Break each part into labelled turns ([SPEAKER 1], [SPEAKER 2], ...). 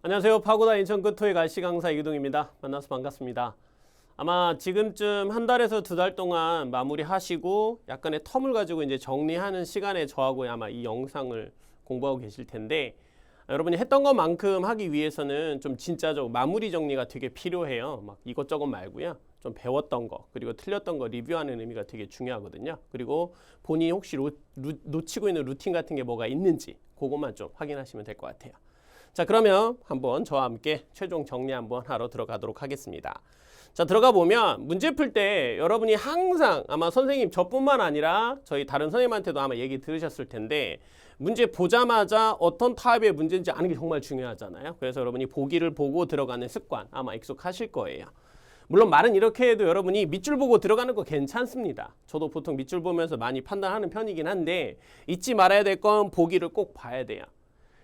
[SPEAKER 1] 안녕하세요. 파고다 인천 끝토익 RC 강사 이기동입니다. 만나서 반갑습니다. 아마 지금쯤 한 달에서 두 달 동안 마무리하시고 약간의 텀을 가지고 이제 정리하는 시간에 저하고 아마 이 영상을 공부하고 계실 텐데, 여러분이 했던 것만큼 하기 위해서는 좀 진짜적으로 마무리 정리가 되게 필요해요. 막 이것저것 말고요. 좀 배웠던 거 그리고 틀렸던 거 리뷰하는 의미가 되게 중요하거든요. 그리고 본인이 혹시 놓치고 있는 루틴 같은 게 뭐가 있는지 그것만 좀 확인하시면 될 것 같아요. 자, 그러면 한번 저와 함께 최종 정리 한번 하러 들어가도록 하겠습니다. 자, 들어가 보면 문제 풀 때 여러분이 항상 아마 선생님 저뿐만 아니라 저희 다른 선생님한테도 아마 얘기 들으셨을 텐데, 문제 보자마자 어떤 타입의 문제인지 아는 게 정말 중요하잖아요. 그래서 여러분이 보기를 보고 들어가는 습관 아마 익숙하실 거예요. 물론 말은 이렇게 해도 여러분이 밑줄 보고 들어가는 거 괜찮습니다. 저도 보통 밑줄 보면서 많이 판단하는 편이긴 한데, 잊지 말아야 될 건 보기를 꼭 봐야 돼요.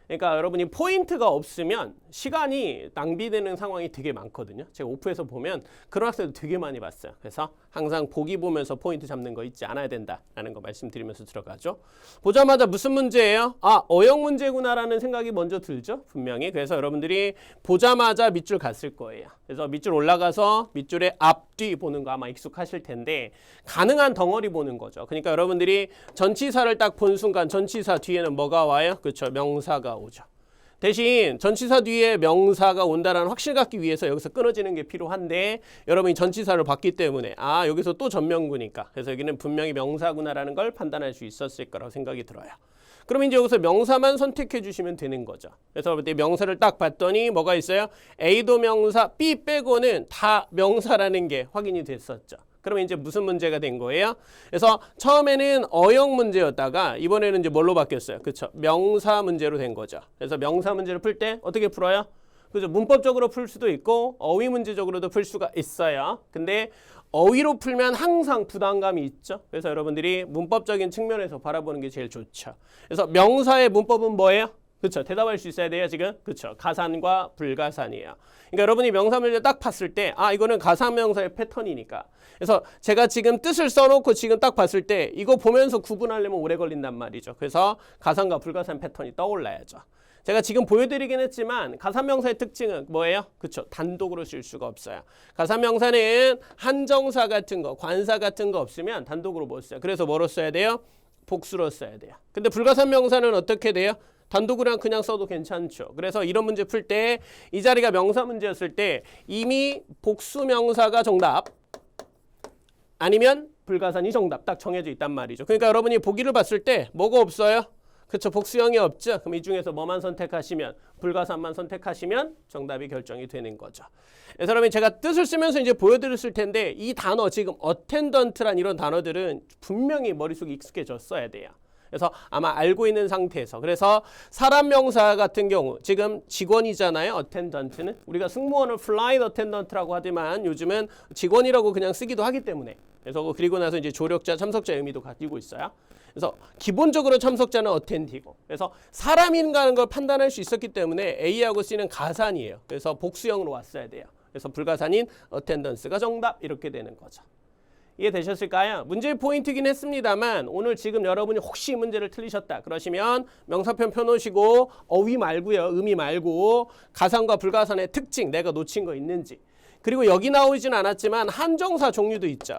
[SPEAKER 1] 그러니까 여러분이 포인트가 없으면 시간이 낭비되는 상황이 되게 많거든요. 제가 오프에서 보면 그런 학생들 되게 많이 봤어요. 그래서 항상 보기 보면서 포인트 잡는 거 잊지 않아야 된다라는 거 말씀드리면서 들어가죠. 보자마자 무슨 문제예요? 아, 어용 문제구나라는 생각이 먼저 들죠. 분명히. 그래서 여러분들이 보자마자 밑줄 갔을 거예요. 그래서 밑줄 올라가서 밑줄의 앞뒤 보는 거 아마 익숙하실 텐데, 가능한 덩어리 보는 거죠. 그러니까 여러분들이 전치사를 딱 본 순간 전치사 뒤에는 뭐가 와요? 그렇죠. 명사가 오죠. 대신 전치사 뒤에 명사가 온다는 확실 갖기 위해서 여기서 끊어지는 게 필요한데, 여러분이 전치사를 봤기 때문에 아, 여기서 또 전명구니까 그래서 여기는 분명히 명사구나라는 걸 판단할 수 있었을 거라고 생각이 들어요. 그럼 이제 여기서 명사만 선택해 주시면 되는 거죠. 그래서 그때 명사를 딱 봤더니 뭐가 있어요? A도 명사, B 빼고는 다 명사라는 게 확인이 됐었죠. 그러면 이제 무슨 문제가 된 거예요? 그래서 처음에는 어용 문제였다가 이번에는 이제 뭘로 바뀌었어요? 그렇죠? 명사 문제로 된 거죠. 그래서 명사 문제를 풀 때 어떻게 풀어요? 그죠? 문법적으로 풀 수도 있고 어휘 문제적으로도 풀 수가 있어요. 근데 어휘로 풀면 항상 부담감이 있죠. 그래서 여러분들이 문법적인 측면에서 바라보는 게 제일 좋죠. 그래서 명사의 문법은 뭐예요? 그렇죠. 대답할 수 있어야 돼요, 지금. 그렇죠. 가산과 불가산이에요. 그러니까 여러분이 명사 문제 딱 봤을 때, 아, 이거는 가산명사의 패턴이니까. 그래서 제가 지금 뜻을 써놓고 지금 딱 봤을 때 이거 보면서 구분하려면 오래 걸린단 말이죠. 그래서 가산과 불가산 패턴이 떠올라야죠. 제가 지금 보여드리긴 했지만 가산명사의 특징은 뭐예요? 그렇죠. 단독으로 쓸 수가 없어요. 가산명사는 한정사 같은 거, 관사 같은 거 없으면 단독으로 못 써요. 그래서 뭐로 써야 돼요? 복수로 써야 돼요. 근데 불가산명사는 어떻게 돼요? 단독으로 그냥 써도 괜찮죠. 그래서 이런 문제 풀 때 이 자리가 명사 문제였을 때 이미 복수 명사가 정답 아니면 불가산이 정답 딱 정해져 있단 말이죠. 그러니까 여러분이 보기를 봤을 때 뭐가 없어요? 그렇죠. 복수형이 없죠. 그럼 이 중에서 뭐만 선택하시면, 불가산만 선택하시면 정답이 결정이 되는 거죠. 그래서 여러분 제가 뜻을 쓰면서 이제 보여드렸을 텐데, 이 단어 지금 attendant란 이런 단어들은 분명히 머릿속에 익숙해졌어야 돼요. 그래서 아마 알고 있는 상태에서, 그래서 사람 명사 같은 경우 지금 직원이잖아요. attendant는 우리가 승무원을 flight attendant라고 하지만 요즘은 직원이라고 그냥 쓰기도 하기 때문에, 그래서 그리고 나서 이제 조력자, 참석자 의미도 가지고 있어요. 그래서 기본적으로 참석자는 attend이고, 그래서 사람인가 하는 걸 판단할 수 있었기 때문에 A하고 C는 가산이에요. 그래서 복수형으로 왔어야 돼요. 그래서 불가산인 attendance가 정답 이렇게 되는 거죠. 이해되셨을까요? 문제의 포인트긴 했습니다만, 오늘 지금 여러분이 혹시 문제를 틀리셨다 그러시면 명사편 펴놓으시고 어휘 말고요, 의미 말고 가산과 불가산의 특징 내가 놓친 거 있는지, 그리고 여기 나오진 않았지만 한정사 종류도 있죠.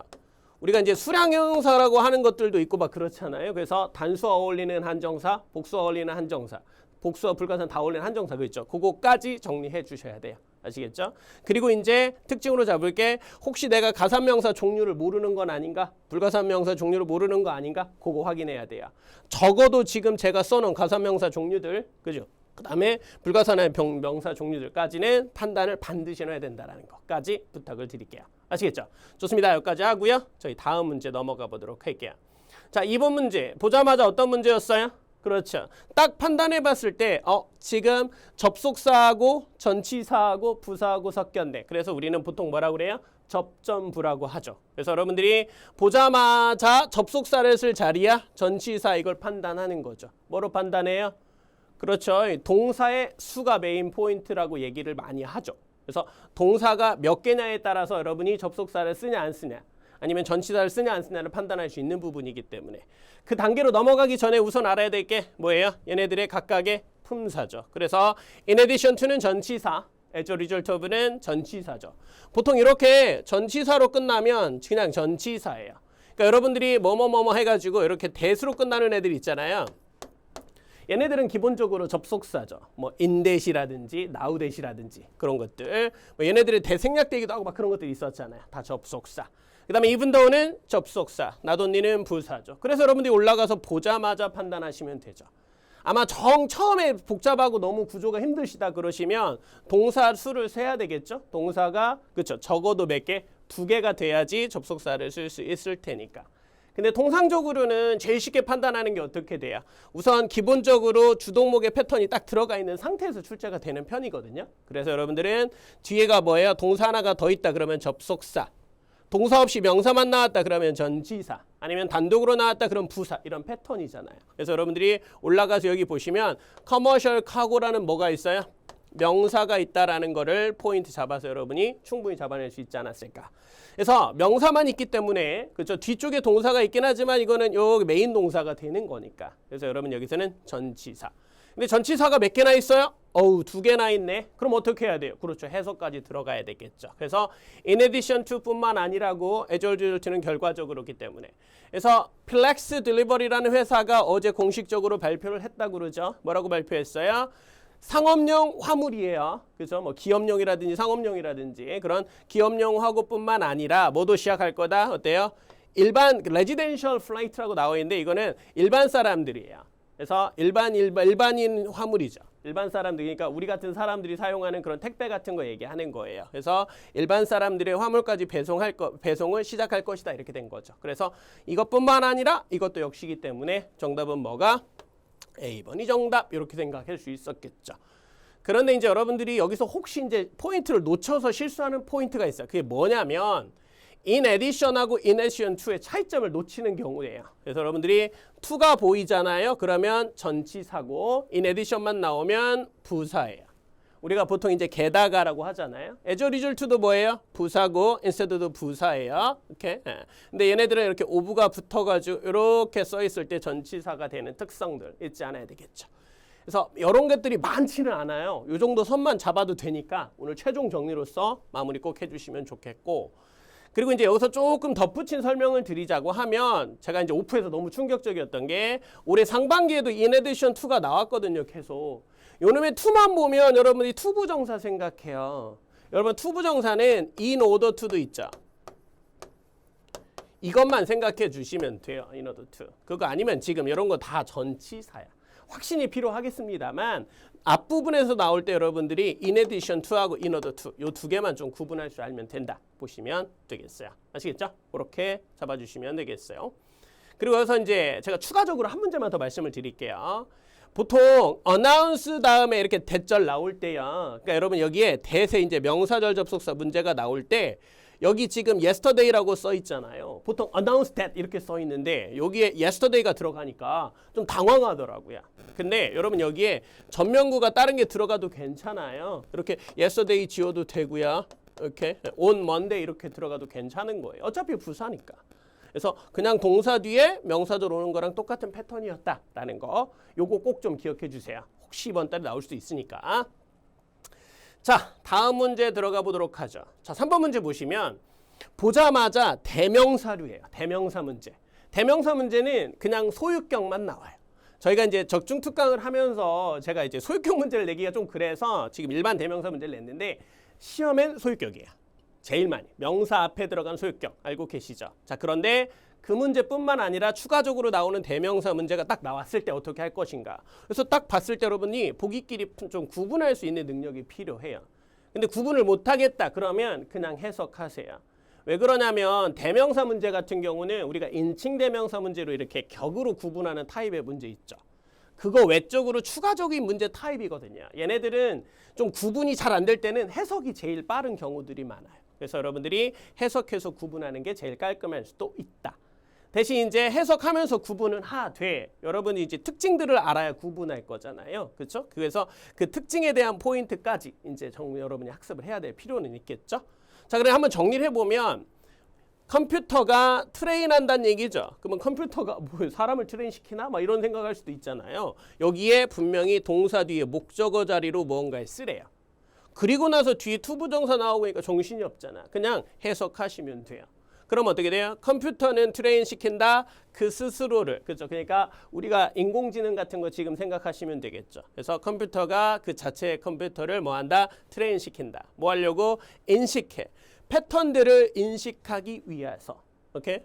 [SPEAKER 1] 우리가 이제 수량형사라고 하는 것들도 있고 막 그렇잖아요. 그래서 단수와 어울리는 한정사, 복수와 어울리는 한정사, 복수와 불가산 다 어울리는 한정사 그렇죠. 그거까지 정리해 주셔야 돼요. 아시겠죠? 그리고 이제 특징으로 잡을 게, 혹시 내가 가산명사 종류를 모르는 건 아닌가? 불가산명사 종류를 모르는 거 아닌가? 그거 확인해야 돼요. 적어도 지금 제가 써놓은 가산명사 종류들, 그죠? 그 다음에 불가산의 명사 종류들까지는 판단을 반드시 해야 된다는 것까지 부탁을 드릴게요. 아시겠죠? 좋습니다. 여기까지 하고요. 저희 다음 문제 넘어가 보도록 할게요. 자, 이번 문제 보자마자 어떤 문제였어요? 그렇죠. 딱 판단해 봤을 때 지금 접속사하고 전치사하고 부사하고 섞였네. 그래서 우리는 보통 뭐라고 그래요? 접점부라고 하죠. 그래서 여러분들이 보자마자 접속사를 쓸 자리야 전치사 이걸 판단하는 거죠. 뭐로 판단해요? 그렇죠. 동사의 수가 메인 포인트라고 얘기를 많이 하죠. 그래서 동사가 몇 개냐에 따라서 여러분이 접속사를 쓰냐 안 쓰냐, 아니면 전치사를 쓰냐 안 쓰냐를 판단할 수 있는 부분이기 때문에, 그 단계로 넘어가기 전에 우선 알아야 될 게 뭐예요? 얘네들의 각각의 품사죠. 그래서 in addition to는 전치사, as a result of는 전치사죠. 보통 이렇게 전치사로 끝나면 그냥 전치사예요. 그러니까 여러분들이 뭐뭐뭐뭐 해가지고 이렇게 대수로 끝나는 애들 있잖아요. 얘네들은 기본적으로 접속사죠. 뭐 인댓이라든지 나우댓이라든지 그런 것들. 뭐 얘네들이 대생략되기도 하고 막 그런 것들이 있었잖아요. 다 접속사. 그 다음에 even though는 접속사, not only는 부사죠. 그래서 여러분들이 올라가서 보자마자 판단하시면 되죠. 아마 처음에 복잡하고 너무 구조가 힘드시다 그러시면 동사 수를 세야 되겠죠. 동사가 그렇죠. 적어도 몇 개? 2개가 돼야지 접속사를 쓸 수 있을 테니까. 근데 통상적으로는 제일 쉽게 판단하는 게 어떻게 돼요? 우선 기본적으로 주동목의 패턴이 딱 들어가 있는 상태에서 출제가 되는 편이거든요. 그래서 여러분들은 뒤에가 뭐예요? 동사 하나가 더 있다 그러면 접속사. 동사 없이 명사만 나왔다 그러면 전치사. 아니면 단독으로 나왔다 그럼 부사. 이런 패턴이잖아요. 그래서 여러분들이 올라가서 여기 보시면 커머셜 카고라는 뭐가 있어요? 명사가 있다라는 거를 포인트 잡아서 여러분이 충분히 잡아낼 수 있지 않았을까. 그래서 명사만 있기 때문에 그렇죠. 뒤쪽에 동사가 있긴 하지만 이거는 요 메인 동사가 되는 거니까. 그래서 여러분 여기서는 전치사. 근데 전치사가 몇 개나 있어요? 2개나 있네. 그럼 어떻게 해야 돼요? 그렇죠. 해석까지 들어가야 되겠죠. 그래서 in addition to 뿐만 아니라고 as a result는 결과적으로기 때문에. 그래서 Plex Delivery라는 회사가 어제 공식적으로 발표를 했다고 그러죠. 뭐라고 발표했어요? 상업용 화물이에요. 그래서 뭐 기업용이라든지 상업용이라든지 그런 기업용 화구뿐만 아니라 뭐도 시작할 거다. 어때요? 일반 레지덴셜 플라이트라고 나와 있는데 이거는 일반 사람들이에요. 그래서 일반인 화물이죠. 일반 사람들이니까 우리 같은 사람들이 사용하는 그런 택배 같은 거 얘기하는 거예요. 그래서 일반 사람들의 화물까지 배송을 시작할 것이다 이렇게 된 거죠. 그래서 이것뿐만 아니라 이것도 역시기 때문에 정답은 뭐가? A번이 정답 이렇게 생각할 수 있었겠죠. 그런데 이제 여러분들이 여기서 혹시 이제 포인트를 놓쳐서 실수하는 포인트가 있어요. 그게 뭐냐면 in addition하고 in addition to의 차이점을 놓치는 경우예요. 그래서 여러분들이 to가 보이잖아요. 그러면 전치사고 in addition만 나오면 부사예요. 우리가 보통 이제 게다가라고 하잖아요. as a result도 뭐예요? 부사고 instead도 부사예요. 이렇게. 근데 얘네들은 이렇게 오브가 붙어가지고 이렇게 써 있을 때 전치사가 되는 특성들 잊지 않아야 되겠죠. 그래서 이런 것들이 많지는 않아요. 이 정도 선만 잡아도 되니까 오늘 최종 정리로서 마무리 꼭 해주시면 좋겠고. 그리고 이제 여기서 조금 덧붙인 설명을 드리자고 하면 제가 이제 오프에서 너무 충격적이었던 게 올해 상반기에도 in addition to가 나왔거든요. 계속. 요놈의 to만 보면 여러분이 투부정사 생각해요. 여러분 투부정사는 in order to도 있죠. 이것만 생각해 주시면 돼요. in order to. 그거 아니면 지금 이런 거 다 전치사야. 확신이 필요하겠습니다만 앞부분에서 나올 때 여러분들이 in addition to하고 in order to 요 2개만 좀 구분할 줄 알면 된다. 보시면 되겠어요. 아시겠죠? 그렇게 잡아주시면 되겠어요. 그리고 여기서 이제 제가 추가적으로 한 문제만 더 말씀을 드릴게요. 보통 announce 다음에 이렇게 대절 나올 때요. 그러니까 여러분 여기에 대세 이제 명사절 접속사 문제가 나올 때 여기 지금 yesterday라고 써 있잖아요. 보통 announce that 이렇게 써 있는데 여기에 yesterday가 들어가니까 좀 당황하더라고요. 근데 여러분 여기에 전면구가 다른 게 들어가도 괜찮아요. 이렇게 yesterday 지워도 되고요. 이렇게 on Monday 이렇게 들어가도 괜찮은 거예요. 어차피 부사니까. 그래서 그냥 동사 뒤에 명사절 오는 거랑 똑같은 패턴이었다라는 거 요거 꼭 좀 기억해 주세요. 혹시 이번 달에 나올 수도 있으니까. 자, 다음 문제 들어가 보도록 하죠. 자, 3번 문제 보시면 보자마자 대명사류예요. 대명사 문제. 대명사 문제는 그냥 소유격만 나와요. 저희가 이제 적중특강을 하면서 제가 이제 소유격 문제를 내기가 좀 그래서 지금 일반 대명사 문제를 냈는데 시험엔 소유격이에요. 제일 많이. 명사 앞에 들어간 소유격 알고 계시죠? 자, 그런데 그 문제뿐만 아니라 추가적으로 나오는 대명사 문제가 딱 나왔을 때 어떻게 할 것인가. 그래서 딱 봤을 때 여러분이 보기끼리 좀 구분할 수 있는 능력이 필요해요. 근데 구분을 못하겠다 그러면 그냥 해석하세요. 왜 그러냐면 대명사 문제 같은 경우는 우리가 인칭 대명사 문제로 이렇게 격으로 구분하는 타입의 문제 있죠. 그거 외적으로 추가적인 문제 타입이거든요. 얘네들은 좀 구분이 잘 안 될 때는 해석이 제일 빠른 경우들이 많아요. 그래서 여러분들이 해석해서 구분하는 게 제일 깔끔할 수도 있다. 대신 이제 해석하면서 구분은 하되 여러분이 이제 특징들을 알아야 구분할 거잖아요. 그렇죠? 그래서 그 특징에 대한 포인트까지 이제 여러분이 학습을 해야 될 필요는 있겠죠. 자, 그럼 한번 정리를 해보면 컴퓨터가 트레인한다는 얘기죠. 그러면 컴퓨터가 뭐 사람을 트레인시키나? 막 이런 생각할 수도 있잖아요. 여기에 분명히 동사 뒤에 목적어 자리로 무언가를 쓰래요. 그리고 나서 뒤에 투부정사 나오니까 정신이 없잖아. 그냥 해석하시면 돼요. 그럼 어떻게 돼요? 컴퓨터는 트레인 시킨다. 그 스스로를. 그죠? 그러니까 우리가 인공지능 같은 거 지금 생각하시면 되겠죠. 그래서 컴퓨터가 그 자체의 컴퓨터를 뭐 한다? 트레인 시킨다. 뭐 하려고? 인식해. 패턴들을 인식하기 위해서. 오케이?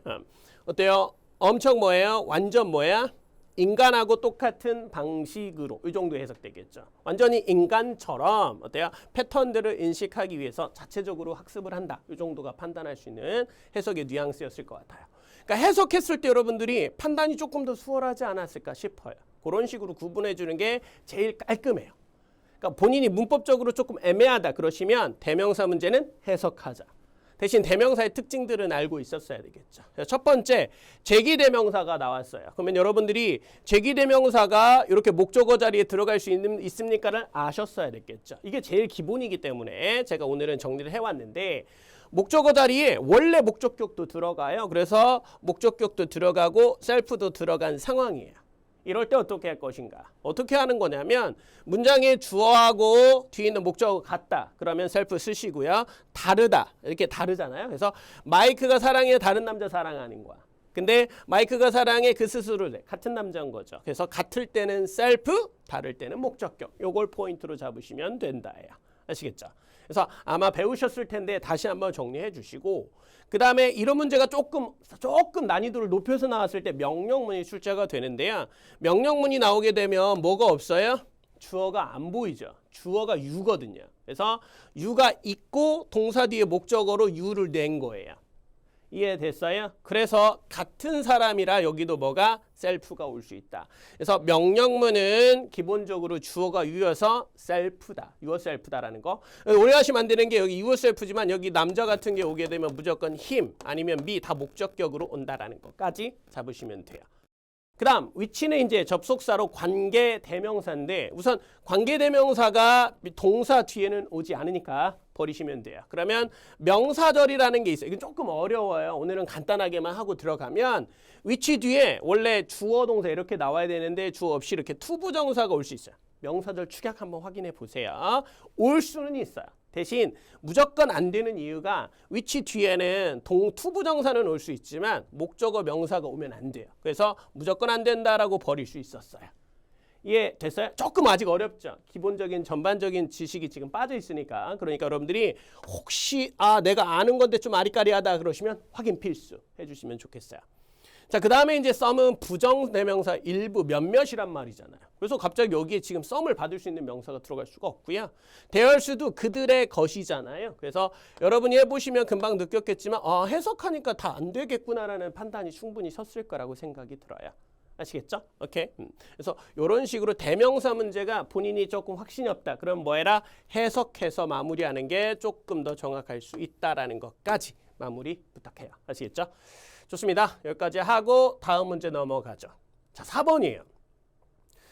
[SPEAKER 1] 어때요? 엄청 뭐예요? 완전 뭐야? 인간하고 똑같은 방식으로 이 정도 해석되겠죠. 완전히 인간처럼 어때요? 패턴들을 인식하기 위해서 자체적으로 학습을 한다. 이 정도가 판단할 수 있는 해석의 뉘앙스였을 것 같아요. 그러니까 해석했을 때 여러분들이 판단이 조금 더 수월하지 않았을까 싶어요. 그런 식으로 구분해 주는 게 제일 깔끔해요. 그러니까 본인이 문법적으로 조금 애매하다 그러시면 대명사 문제는 해석하자. 대신 대명사의 특징들은 알고 있었어야 되겠죠. 첫 번째, 제기대명사가 나왔어요. 그러면 여러분들이 제기대명사가 이렇게 목적어 자리에 들어갈 수 있습니까를 아셨어야 됐겠죠. 이게 제일 기본이기 때문에 제가 오늘은 정리를 해왔는데 목적어 자리에 원래 목적격도 들어가요. 그래서 목적격도 들어가고 셀프도 들어간 상황이에요. 이럴 때 어떻게 할 것인가? 어떻게 하는 거냐면 문장의 주어하고 뒤에 있는 목적어 같다. 그러면 셀프 쓰시고요. 다르다. 이렇게 다르잖아요. 그래서 마이크가 사랑해 다른 남자 사랑하는 거야. 근데 마이크가 사랑해 그 스스로를 같은 남자인 거죠. 그래서 같을 때는 셀프, 다를 때는 목적격. 요걸 포인트로 잡으시면 된다예요. 아시겠죠? 그래서 아마 배우셨을 텐데 다시 한번 정리해 주시고 그 다음에 이런 문제가 조금 난이도를 높여서 나왔을 때 명령문이 출제가 되는데요. 명령문이 나오게 되면 뭐가 없어요? 주어가 안 보이죠. 주어가 you거든요. 그래서 you가 있고 동사 뒤에 목적어로 you를 낸 거예요. 이해됐어요? 그래서 같은 사람이라 여기도 뭐가 셀프가 올 수 있다. 그래서 명령문은 기본적으로 주어가 you여서 셀프다. yourself다라는 거. 오해하시면 안 되는 게 여기 yourself지만 여기 남자 같은 게 오게 되면 무조건 him 아니면 me 다 목적격으로 온다라는 것까지 잡으시면 돼요. 그 다음 위치는 이제 접속사로 관계대명사인데 우선 관계대명사가 동사 뒤에는 오지 않으니까 버리시면 돼요. 그러면 명사절이라는 게 있어요. 이게 조금 어려워요. 오늘은 간단하게만 하고 들어가면 위치 뒤에 원래 주어 동사 이렇게 나와야 되는데 주어 없이 이렇게 투부정사가 올 수 있어요. 명사절 축약 한번 확인해 보세요. 올 수는 있어요. 대신 무조건 안 되는 이유가 위치 뒤에는 투부정사는 올 수 있지만 목적어 명사가 오면 안 돼요. 그래서 무조건 안 된다라고 버릴 수 있었어요. 이해됐어요? 조금 아직 어렵죠. 기본적인 전반적인 지식이 지금 빠져 있으니까. 그러니까 여러분들이 혹시 내가 아는 건데 좀 아리까리하다 그러시면 확인 필수 해주시면 좋겠어요. 자, 그 다음에 이제 썸은 부정대명사 일부 몇몇이란 말이잖아요. 그래서 갑자기 여기에 지금 썸을 받을 수 있는 명사가 들어갈 수가 없고요. 대열수도 그들의 것이잖아요. 그래서 여러분이 해보시면 금방 느꼈겠지만 해석하니까 다 안 되겠구나라는 판단이 충분히 섰을 거라고 생각이 들어요. 아시겠죠? 오케이. 그래서 이런 식으로 대명사 문제가 본인이 조금 확신이 없다. 그럼 뭐 해라? 해석해서 마무리하는 게 조금 더 정확할 수 있다라는 것까지 마무리 부탁해요. 아시겠죠? 좋습니다. 여기까지 하고 다음 문제 넘어가죠. 자, 4번이에요.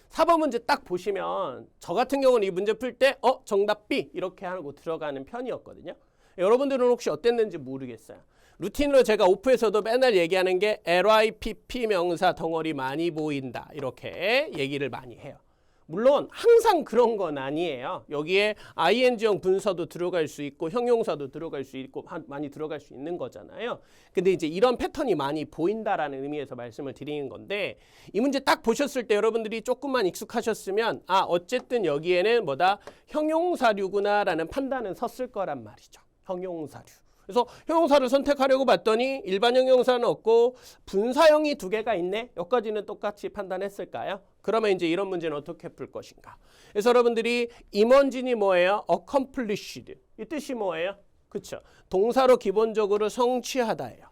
[SPEAKER 1] 4번 문제 딱 보시면 저 같은 경우는 이 문제 풀 때 정답 B 이렇게 하고 들어가는 편이었거든요. 여러분들은 혹시 어땠는지 모르겠어요. 루틴으로 제가 오프에서도 맨날 얘기하는 게 LYPP 명사 덩어리 많이 보인다. 이렇게 얘기를 많이 해요. 물론 항상 그런 건 아니에요. 여기에 ing형 분사도 들어갈 수 있고 형용사도 들어갈 수 있고 많이 들어갈 수 있는 거잖아요. 근데 이제 이런 패턴이 많이 보인다라는 의미에서 말씀을 드리는 건데 이 문제 딱 보셨을 때 여러분들이 조금만 익숙하셨으면 어쨌든 여기에는 뭐다? 형용사류구나라는 판단은 섰을 거란 말이죠. 형용사류. 그래서 형용사를 선택하려고 봤더니 일반 형용사는 없고 분사형이 두 개가 있네. 여기까지는 똑같이 판단했을까요? 그러면 이제 이런 문제는 어떻게 풀 것인가? 그래서 여러분들이 임원진이 뭐예요? accomplished. 이 뜻이 뭐예요? 그렇죠. 동사로 기본적으로 성취하다예요.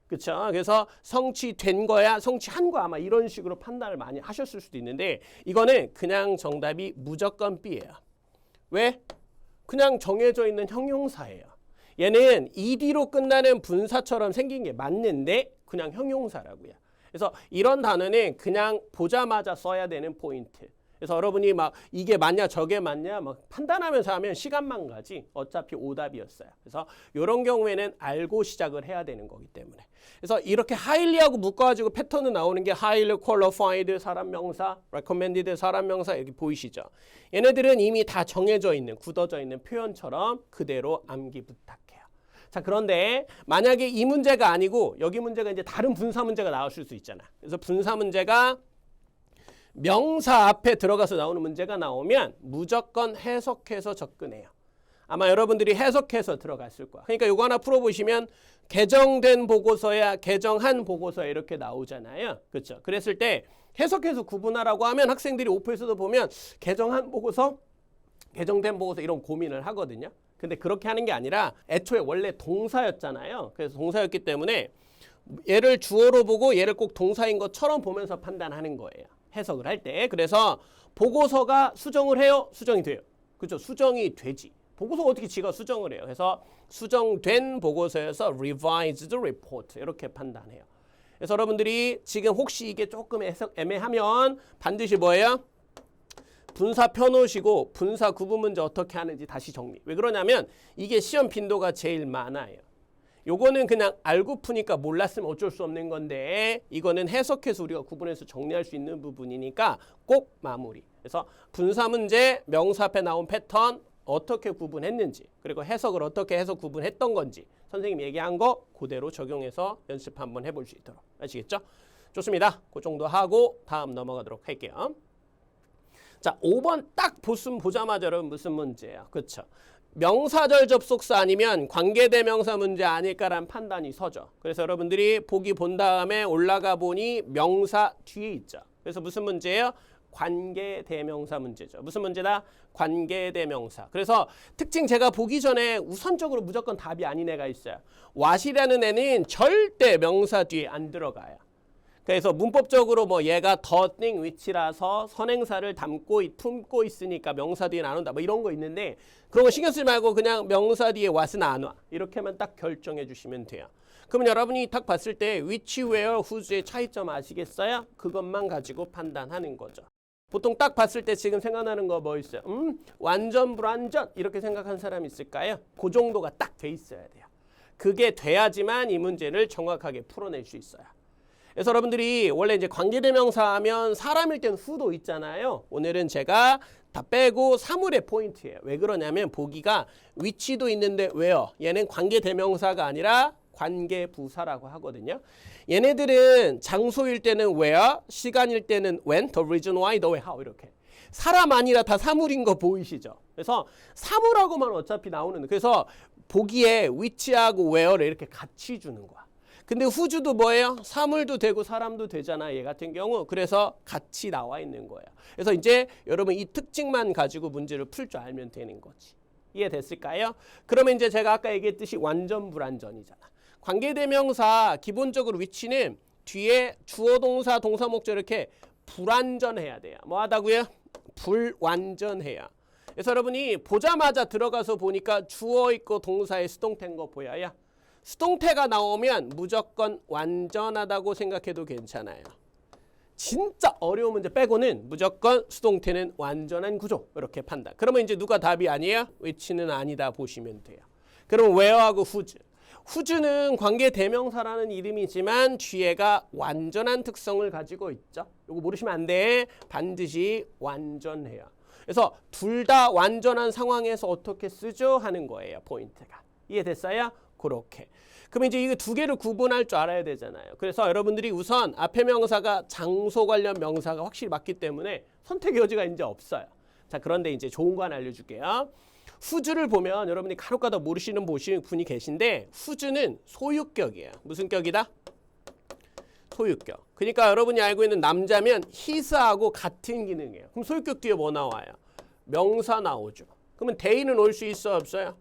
[SPEAKER 1] 그렇죠. 그래서 성취된 거야, 성취한 거야 아마 이런 식으로 판단을 많이 하셨을 수도 있는데 이거는 그냥 정답이 무조건 B예요. 왜? 그냥 정해져 있는 형용사예요. 얘는 ed로 끝나는 분사처럼 생긴 게 맞는데 그냥 형용사라고요. 그래서 이런 단어는 그냥 보자마자 써야 되는 포인트. 그래서 여러분이 막 이게 맞냐 저게 맞냐 막 판단하면서 하면 시간만 가지 어차피 오답이었어요. 그래서 이런 경우에는 알고 시작을 해야 되는 거기 때문에. 그래서 이렇게 highly하고 묶어가지고 패턴은 나오는 게 highly qualified 사람 명사, recommended 사람 명사 여기 보이시죠? 얘네들은 이미 다 정해져 있는 굳어져 있는 표현처럼 그대로 암기 부탁해요. 자, 그런데 만약에 이 문제가 아니고 여기 문제가 이제 다른 분사 문제가 나오실 수 있잖아. 그래서 분사 문제가 명사 앞에 들어가서 나오는 문제가 나오면 무조건 해석해서 접근해요. 아마 여러분들이 해석해서 들어갔을 거야. 그러니까 이거 하나 풀어보시면 개정된 보고서야 개정한 고고서야 이렇게 나오잖아요. 그렇죠? 그랬을 때 해석해서 구분하라고 하면 학생들이 오프에서도 보면 개정한 보고서, 개정된 보고서 이런 고민을 하거든요. 근데 그렇게 하는 게 아니라 애초에 원래 동사였잖아요. 그래서 동사였기 때문에 얘를 주어로 보고 얘를 꼭 동사인 것처럼 보면서 판단하는 거예요. 해석을 할 때. 그래서 보고서가 수정을 해요? 수정이 돼요. 그렇죠? 수정이 되지. 보고서가 어떻게 지가 수정을 해요? 그래서 수정된 보고서에서 revised report 이렇게 판단해요. 그래서 여러분들이 지금 혹시 이게 조금 애매하면 반드시 뭐예요? 분사 펴놓으시고 분사 구분 문제 어떻게 하는지 다시 정리. 왜 그러냐면 이게 시험 빈도가 제일 많아요. 요거는 그냥 알고 푸니까 몰랐으면 어쩔 수 없는 건데 이거는 해석해서 우리가 구분해서 정리할 수 있는 부분이니까 꼭 마무리. 그래서 분사 문제, 명사 앞에 나온 패턴 어떻게 구분했는지 그리고 해석을 어떻게 해서 구분했던 건지 선생님이 얘기한 거 그대로 적용해서 연습 한번 해볼 수 있도록. 아시겠죠? 좋습니다. 그 정도 하고 다음 넘어가도록 할게요. 자, 5번 딱 보자마자 여러분 무슨 문제예요? 그렇죠? 명사절 접속사 아니면 관계대명사 문제 아닐까라는 판단이 서죠. 그래서 여러분들이 보기 본 다음에 올라가 보니 명사 뒤에 있죠. 그래서 무슨 문제예요? 관계대명사 문제죠. 무슨 문제다? 관계대명사. 그래서 특징 제가 보기 전에 우선적으로 무조건 답이 아닌 애가 있어요. what이라는 애는 절대 명사 뒤에 안 들어가요. 그래서 문법적으로 뭐 얘가 the thing which라서 선행사를 품고 있으니까 명사 뒤에는 안 온다. 뭐 이런 거 있는데 그런 거 신경 쓰지 말고 그냥 명사 뒤에 what은 안 와. 이렇게만 딱 결정해 주시면 돼요. 그러면 여러분이 딱 봤을 때 which, where, whose의 차이점 아시겠어요? 그것만 가지고 판단하는 거죠. 보통 딱 봤을 때 지금 생각나는 거 뭐 있어요? 완전 불완전 이렇게 생각한 사람 있을까요? 그 정도가 딱 돼 있어야 돼요. 그게 돼야지만 이 문제를 정확하게 풀어낼 수 있어요. 그래서 여러분들이 원래 이제 관계대명사 하면 사람일 땐 who도 있잖아요. 오늘은 제가 다 빼고 사물의 포인트예요. 왜 그러냐면 보기가 which도 있는데 where 얘는 관계대명사가 아니라 관계부사라고 하거든요. 얘네들은 장소일 때는 where, 시간일 때는 when, the reason why, the way, how 이렇게. 사람 아니라 다 사물인 거 보이시죠? 그래서 사물하고만 어차피 나오는 그래서 보기에 which하고 where를 이렇게 같이 주는 거야. 근데 who도 뭐예요? 사물도 되고 사람도 되잖아. 얘 같은 경우. 그래서 같이 나와 있는 거예요. 그래서 이제 여러분 이 특징만 가지고 문제를 풀 줄 알면 되는 거지. 이해됐을까요? 그러면 이제 제가 아까 얘기했듯이 완전 불완전이잖아. 관계대명사 기본적으로 위치는 뒤에 주어 동사 동사 목적 이렇게 불완전해야 돼요. 뭐 하다고요? 불완전해야. 그래서 여러분이 보자마자 들어가서 보니까 주어 있고 동사에 수동태인 거 보여요? 수동태가 나오면 무조건 완전하다고 생각해도 괜찮아요. 진짜 어려운 문제 빼고는 무조건 수동태는 완전한 구조 이렇게 판단. 그러면 이제 누가 답이 아니에요? which는 아니다 보시면 돼요. 그럼 where하고 whose. whose는 관계대명사라는 이름이지만 뒤에가 완전한 특성을 가지고 있죠. 이거 모르시면 안 돼. 반드시 완전해요. 그래서 둘 다 완전한 상황에서 어떻게 쓰죠? 하는 거예요. 포인트가. 이해됐어요? 그렇게. 그럼 이제 이거 두 개를 구분할 줄 알아야 되잖아요. 그래서 여러분들이 우선 앞에 명사가 장소 관련 명사가 확실히 맞기 때문에 선택의 여지가 이제 없어요. 자, 그런데 이제 좋은 거 하나 알려줄게요. whose를 보면 여러분이 간혹가다 모르시는 분이 계신데 whose는 소유격이에요. 무슨 격이다? 소유격. 그러니까 여러분이 알고 있는 남자면 his하고 같은 기능이에요. 그럼 소유격 뒤에 뭐 나와요? 명사 나오죠. 그러면 they는 올 수 있어요? 없어요?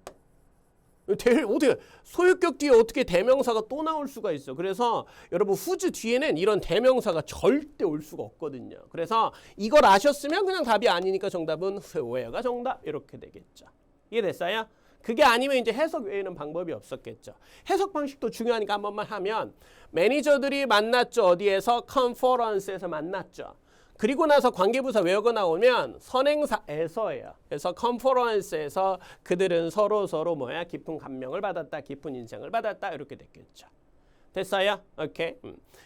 [SPEAKER 1] 어떻게 소유격 뒤에 어떻게 대명사가 또 나올 수가 있어. 그래서 여러분 whose 뒤에는 이런 대명사가 절대 올 수가 없거든요. 그래서 이걸 아셨으면 그냥 답이 아니니까 정답은 where가 정답 이렇게 되겠죠. 이해됐어요? 그게 아니면 이제 해석 외에는 방법이 없었겠죠. 해석 방식도 중요하니까 한 번만 하면 매니저들이 만났죠. 어디에서? 컨퍼런스에서 만났죠. 그리고 나서 관계부사 외우고 나오면 선행사에서예요. 그래서 컨퍼런스에서 그들은 서로 뭐야? 깊은 감명을 받았다. 깊은 인상을 받았다. 이렇게 됐겠죠. 됐어요? 오케이.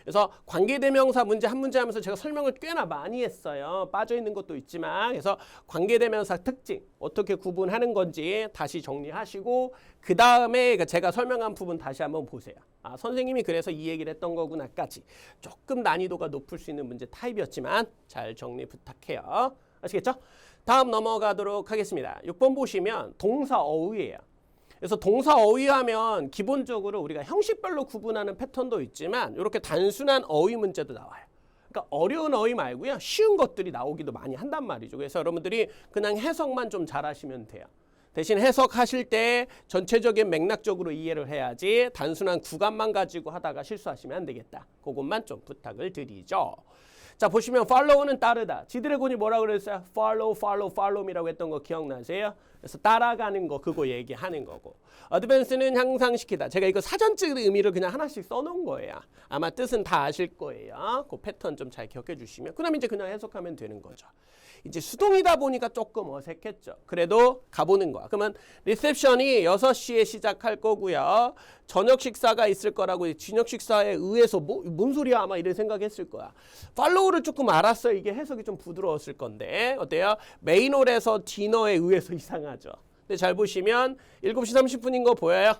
[SPEAKER 1] 그래서 관계대명사 문제 한 문제 하면서 제가 설명을 꽤나 많이 했어요. 빠져있는 것도 있지만. 그래서 관계대명사 특징 어떻게 구분하는 건지 다시 정리하시고 그 다음에 제가 설명한 부분 다시 한번 보세요. 아, 선생님이 그래서 이 얘기를 했던 거구나까지. 조금 난이도가 높을 수 있는 문제 타입이었지만 잘 정리 부탁해요. 아시겠죠? 다음 넘어가도록 하겠습니다. 6번 보시면 동사 어휘예요. 그래서 동사 어휘하면 기본적으로 우리가 형식별로 구분하는 패턴도 있지만 이렇게 단순한 어휘 문제도 나와요. 그러니까 어려운 어휘 말고요. 쉬운 것들이 나오기도 많이 한단 말이죠. 그래서 여러분들이 그냥 해석만 좀 잘하시면 돼요. 대신 해석하실 때 전체적인 맥락적으로 이해를 해야지 단순한 구간만 가지고 하다가 실수하시면 안 되겠다. 그것만 좀 부탁을 드리죠. 자, 보시면 follow는 따르다. 지드래곤이 뭐라고 그랬어요? follow me라고 했던 거 기억나세요? 그래서 따라가는 거 그거 얘기하는 거고. advance는 향상시키다. 제가 이거 사전적 의미를 그냥 하나씩 써놓은 거예요. 아마 뜻은 다 아실 거예요. 그 패턴 좀 잘 기억해 주시면. 그다음에 이제 그냥 해석하면 되는 거죠. 이제 수동이다 보니까 조금 어색했죠. 그래도 가보는 거야. 그러면 리셉션이 6시에 시작할 거고요. 저녁 식사가 있을 거라고 저녁 식사에 의해서 뭔 소리야 아마 이런 생각했을 거야. 팔로우를 조금 알았어요. 이게 해석이 좀 부드러웠을 건데 어때요? 메인홀에서 디너에 의해서 이상하죠. 근데 잘 보시면 7시 30분인 거 보여요?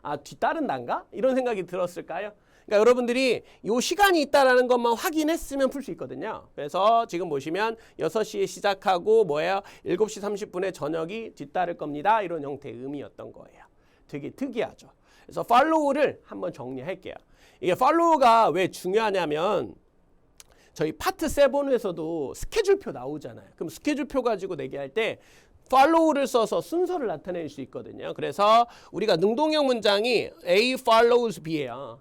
[SPEAKER 1] 아, 뒤따른단가? 이런 생각이 들었을까요? 그러니까 여러분들이 요 시간이 있다라는 것만 확인했으면 풀 수 있거든요. 그래서 지금 보시면 6시에 시작하고 뭐예요? 7시 30분에 저녁이 뒤따를 겁니다. 이런 형태의 의미였던 거예요. 되게 특이하죠. 그래서 follow를 한번 정리할게요. 이게 follow가 왜 중요하냐면 저희 파트 7에서도 스케줄표 나오잖아요. 그럼 스케줄표 가지고 내기할 때 follow를 써서 순서를 나타낼 수 있거든요. 그래서 우리가 능동형 문장이 A follows B예요.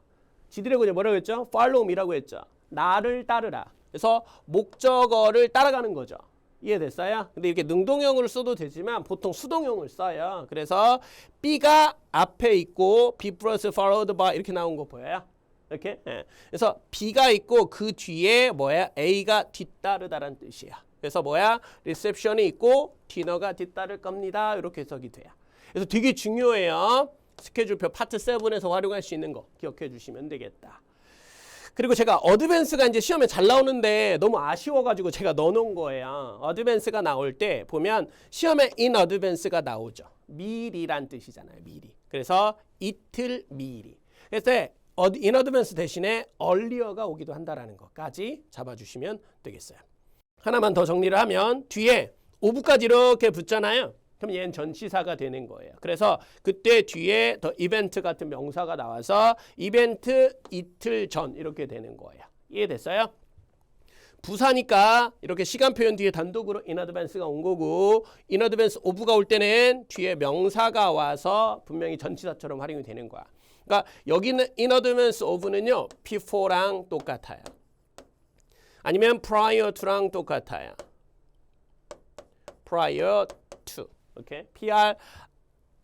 [SPEAKER 1] 지드래곤이 뭐라고 했죠? follow me라고 했죠. 나를 따르라. 그래서 목적어를 따라가는 거죠. 이해됐어요? 근데 이렇게 능동형으로 써도 되지만 보통 수동형을 써요. 그래서 B가 앞에 있고 B plus followed by 이렇게 나온 거 보여요? 이렇게? 네. 그래서 B가 있고 그 뒤에 뭐야? A가 뒤따르다라는 뜻이에요. 그래서 뭐야? 리셉션이 있고 디너가 뒤따를 겁니다. 이렇게 해석이 돼요. 그래서 되게 중요해요. 스케줄표 파트 7에서 활용할 수 있는 거 기억해 주시면 되겠다. 그리고 제가 어드밴스가 이제 시험에 잘 나오는데 너무 아쉬워가지고 제가 넣어놓은 거예요. 어드밴스가 나올 때 보면 시험에 in advance가 나오죠. 미리란 뜻이잖아요. 미리. 그래서 이틀 미리. 그래서 in advance 대신에 earlier가 오기도 한다라는 것까지 잡아주시면 되겠어요. 하나만 더 정리를 하면 뒤에 오브까지 이렇게 붙잖아요. 그럼 얘는 전치사가 되는 거예요. 그래서 그때 뒤에 더 이벤트 같은 명사가 나와서 이벤트 이틀 전 이렇게 되는 거예요. 이해됐어요? 부사니까 이렇게 시간 표현 뒤에 단독으로 in advance가 온 거고 in advance of가 올 때는 뒤에 명사가 와서 분명히 전치사처럼 활용이 되는 거야. 그러니까 여기는 in advance of는요. before랑 똑같아요. 아니면 prior to랑 똑같아요. prior to. 오케이.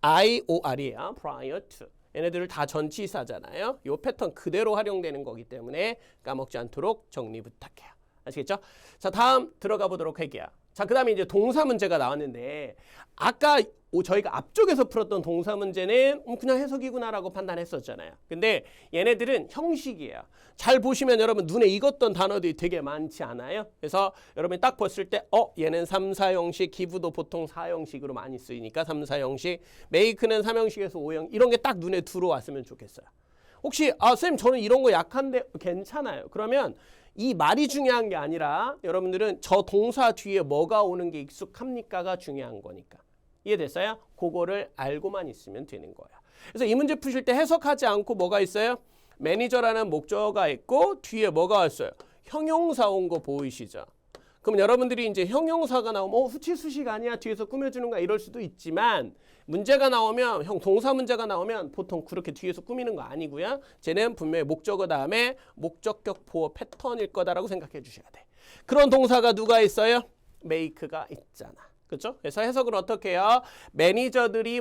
[SPEAKER 1] P-R-I-O-R이에요. prior to. 얘네들을 다 전치사잖아요. 이 패턴 그대로 활용되는 거기 때문에 까먹지 않도록 정리 부탁해요. 아시겠죠? 자, 다음 들어가 보도록 할게요. 자, 그 다음에 이제 동사 문제가 나왔는데 아까 저희가 앞쪽에서 풀었던 동사 문제는 그냥 해석이구나라고 판단했었잖아요. 근데 얘네들은 형식이에요. 잘 보시면 여러분 눈에 익었던 단어들이 되게 많지 않아요? 그래서 여러분이 딱 봤을 때 얘는 3, 4형식, 기부도 보통 4형식으로 많이 쓰이니까 3, 4형식, 메이크는 3형식에서 5형 이런 게 딱 눈에 들어왔으면 좋겠어요. 혹시 쌤 저는 이런 거 약한데 괜찮아요. 그러면 이 말이 중요한 게 아니라 여러분들은 저 동사 뒤에 뭐가 오는 게 익숙합니까가 중요한 거니까. 이해됐어요? 그거를 알고만 있으면 되는 거예요. 그래서 이 문제 푸실 때 해석하지 않고 뭐가 있어요? 매니저라는 목적어가 있고 뒤에 뭐가 왔어요? 형용사 온 거 보이시죠? 그럼 여러분들이 이제 형용사가 나오면 후치수식 아니야? 뒤에서 꾸며주는 거야? 이럴 수도 있지만 문제가 나오면 동사 문제가 나오면 보통 그렇게 뒤에서 꾸미는 거 아니고요. 쟤는 분명히 목적어 다음에 목적격 보호 패턴일 거다라고 생각해 주셔야 돼. 그런 동사가 누가 있어요? make가 있잖아. 그렇죠? 그래서 해석을 어떻게 해요? 매니저들이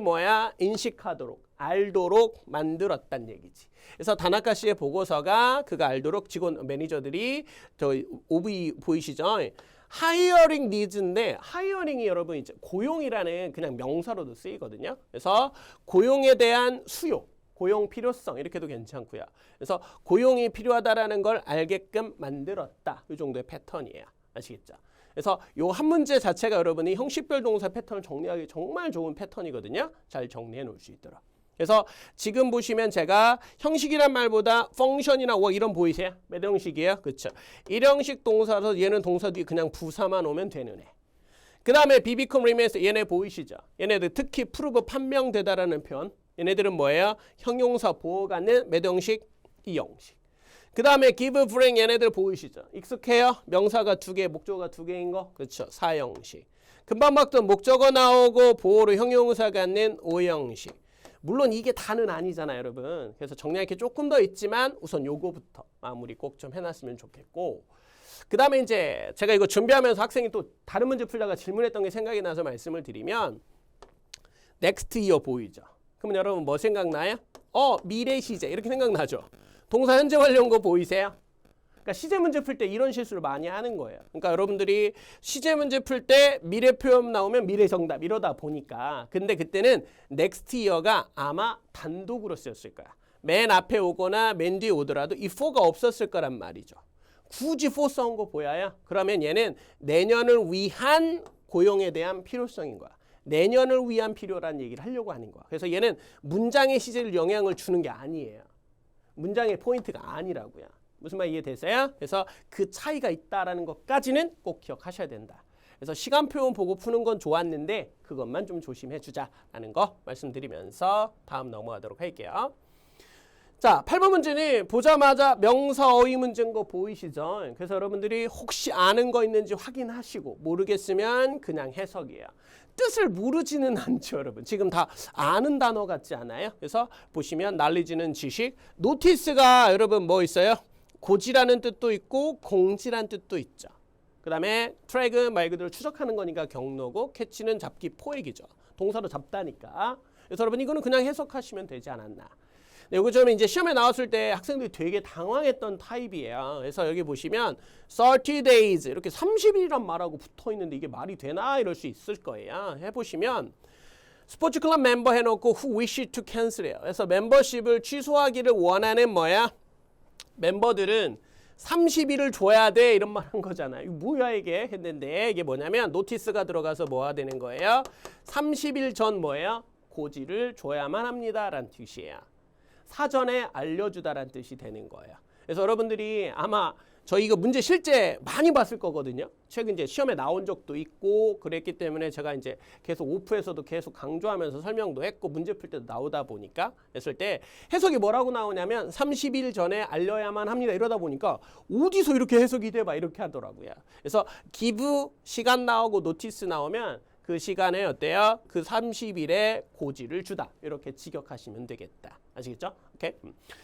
[SPEAKER 1] 인식하도록 알도록 만들었단 얘기지. 그래서 다나카 씨의 보고서가 그가 알도록 직원 매니저들이 저 OB 보이시죠? 하이어링 니즈인데 하이어링이 여러분 이제 고용이라는 그냥 명사로도 쓰이거든요. 그래서 고용에 대한 수요, 고용 필요성 이렇게도 괜찮고요. 그래서 고용이 필요하다라는 걸 알게끔 만들었다. 이 정도의 패턴이에요. 아시겠죠? 그래서 요 한 문제 자체가 여러분이 형식별 동사 패턴을 정리하기 정말 좋은 패턴이거든요. 잘 정리해 놓을 수 있도록. 그래서 지금 보시면 제가 형식이란 말보다 펑션이나 이런 보이세요? 몇 형식이에요? 그렇죠. 일형식 동사라서 얘는 동사 뒤에 그냥 부사만 오면 되는 애. 그 다음에 비비컴 리메스 얘네 보이시죠? 얘네들 특히 프루브 판명되다라는 표현. 얘네들은 뭐예요? 형용사 보호 갖는 몇 형식? 이 형식. 그 다음에 give, bring 얘네들 보이시죠? 익숙해요? 명사가 2개, 목적어가 2개인 거? 그렇죠. 4형식. 금방 봤던 목적어 나오고 보호로 형용사 갖는 5형식. 물론 이게 다는 아니잖아요, 여러분. 그래서 정리할 게 조금 더 있지만 우선 요거부터 마무리 꼭 좀 해놨으면 좋겠고 그 다음에 이제 제가 이거 준비하면서 학생이 또 다른 문제 풀다가 질문했던 게 생각이 나서 말씀을 드리면 next year 보이죠? 그러면 여러분 뭐 생각나요? 미래 시제 이렇게 생각나죠? 동사 현재 완료인 거 보이세요? 그러니까 시제 문제 풀 때 이런 실수를 많이 하는 거예요. 그러니까 여러분들이 시제 문제 풀 때 미래 표현 나오면 미래 정답 이러다 보니까 근데 그때는 next year가 아마 단독으로 쓰였을 거야. 맨 앞에 오거나 맨 뒤에 오더라도 이 for가 없었을 거란 말이죠. 굳이 for 써온 거 보여요? 그러면 얘는 내년을 위한 고용에 대한 필요성인 거야. 내년을 위한 필요라는 얘기를 하려고 하는 거야. 그래서 얘는 문장의 시제를 영향을 주는 게 아니에요. 문장의 포인트가 아니라고요. 무슨 말 이해되세요? 그래서 그 차이가 있다라는 것까지는 꼭 기억하셔야 된다. 그래서 시간 표현 보고 푸는 건 좋았는데 그것만 좀 조심해 주자라는 거 말씀드리면서 다음 넘어가도록 할게요. 자, 8번 문제는 보자마자 명사 어휘 문제인 거 보이시죠? 그래서 여러분들이 혹시 아는 거 있는지 확인하시고 모르겠으면 그냥 해석이에요. 뜻을 모르지는 않죠, 여러분. 지금 다 아는 단어 같지 않아요? 그래서 보시면 knowledge는 지식, notice가 여러분 뭐 있어요? 고지라는 뜻도 있고 공지라는 뜻도 있죠. 그 다음에 트랙은 말 그대로 추적하는 거니까 경로고 캐치는 잡기 포획이죠. 동사로 잡다니까. 그래서 여러분 이거는 그냥 해석하시면 되지 않았나. 네, 이거 좀 이제 시험에 나왔을 때 학생들이 되게 당황했던 타입이에요. 그래서 여기 보시면 30 days 이렇게 30일이란 말하고 붙어 있는데 이게 말이 되나 이럴 수 있을 거예요. 해보시면 스포츠 클럽 멤버 해놓고 who wish to cancel해요. 그래서 멤버십을 취소하기를 원하는 뭐야? 멤버들은 30일을 줘야 돼 이런 말 한 거잖아요. 이거 뭐야 이게 했는데 이게 뭐냐면 노티스가 들어가서 뭐가 되는 거예요? 30일 전 뭐예요? 고지를 줘야만 합니다라는 뜻이에요. 사전에 알려주다라는 뜻이 되는 거예요. 그래서 여러분들이 아마 저희 이거 문제 실제 많이 봤을 거거든요. 최근 이제 시험에 나온 적도 있고 그랬기 때문에 제가 이제 계속 오프에서도 계속 강조하면서 설명도 했고 문제 풀 때도 나오다 보니까 했을 때 해석이 뭐라고 나오냐면 30일 전에 알려야만 합니다. 이러다 보니까 어디서 이렇게 해석이 돼 봐 이렇게 하더라고요. 그래서 give 시간 나오고 노티스 나오면 그 시간에 어때요? 그 30일에 고지를 주다. 이렇게 직역하시면 되겠다. 아시겠죠? 오케이.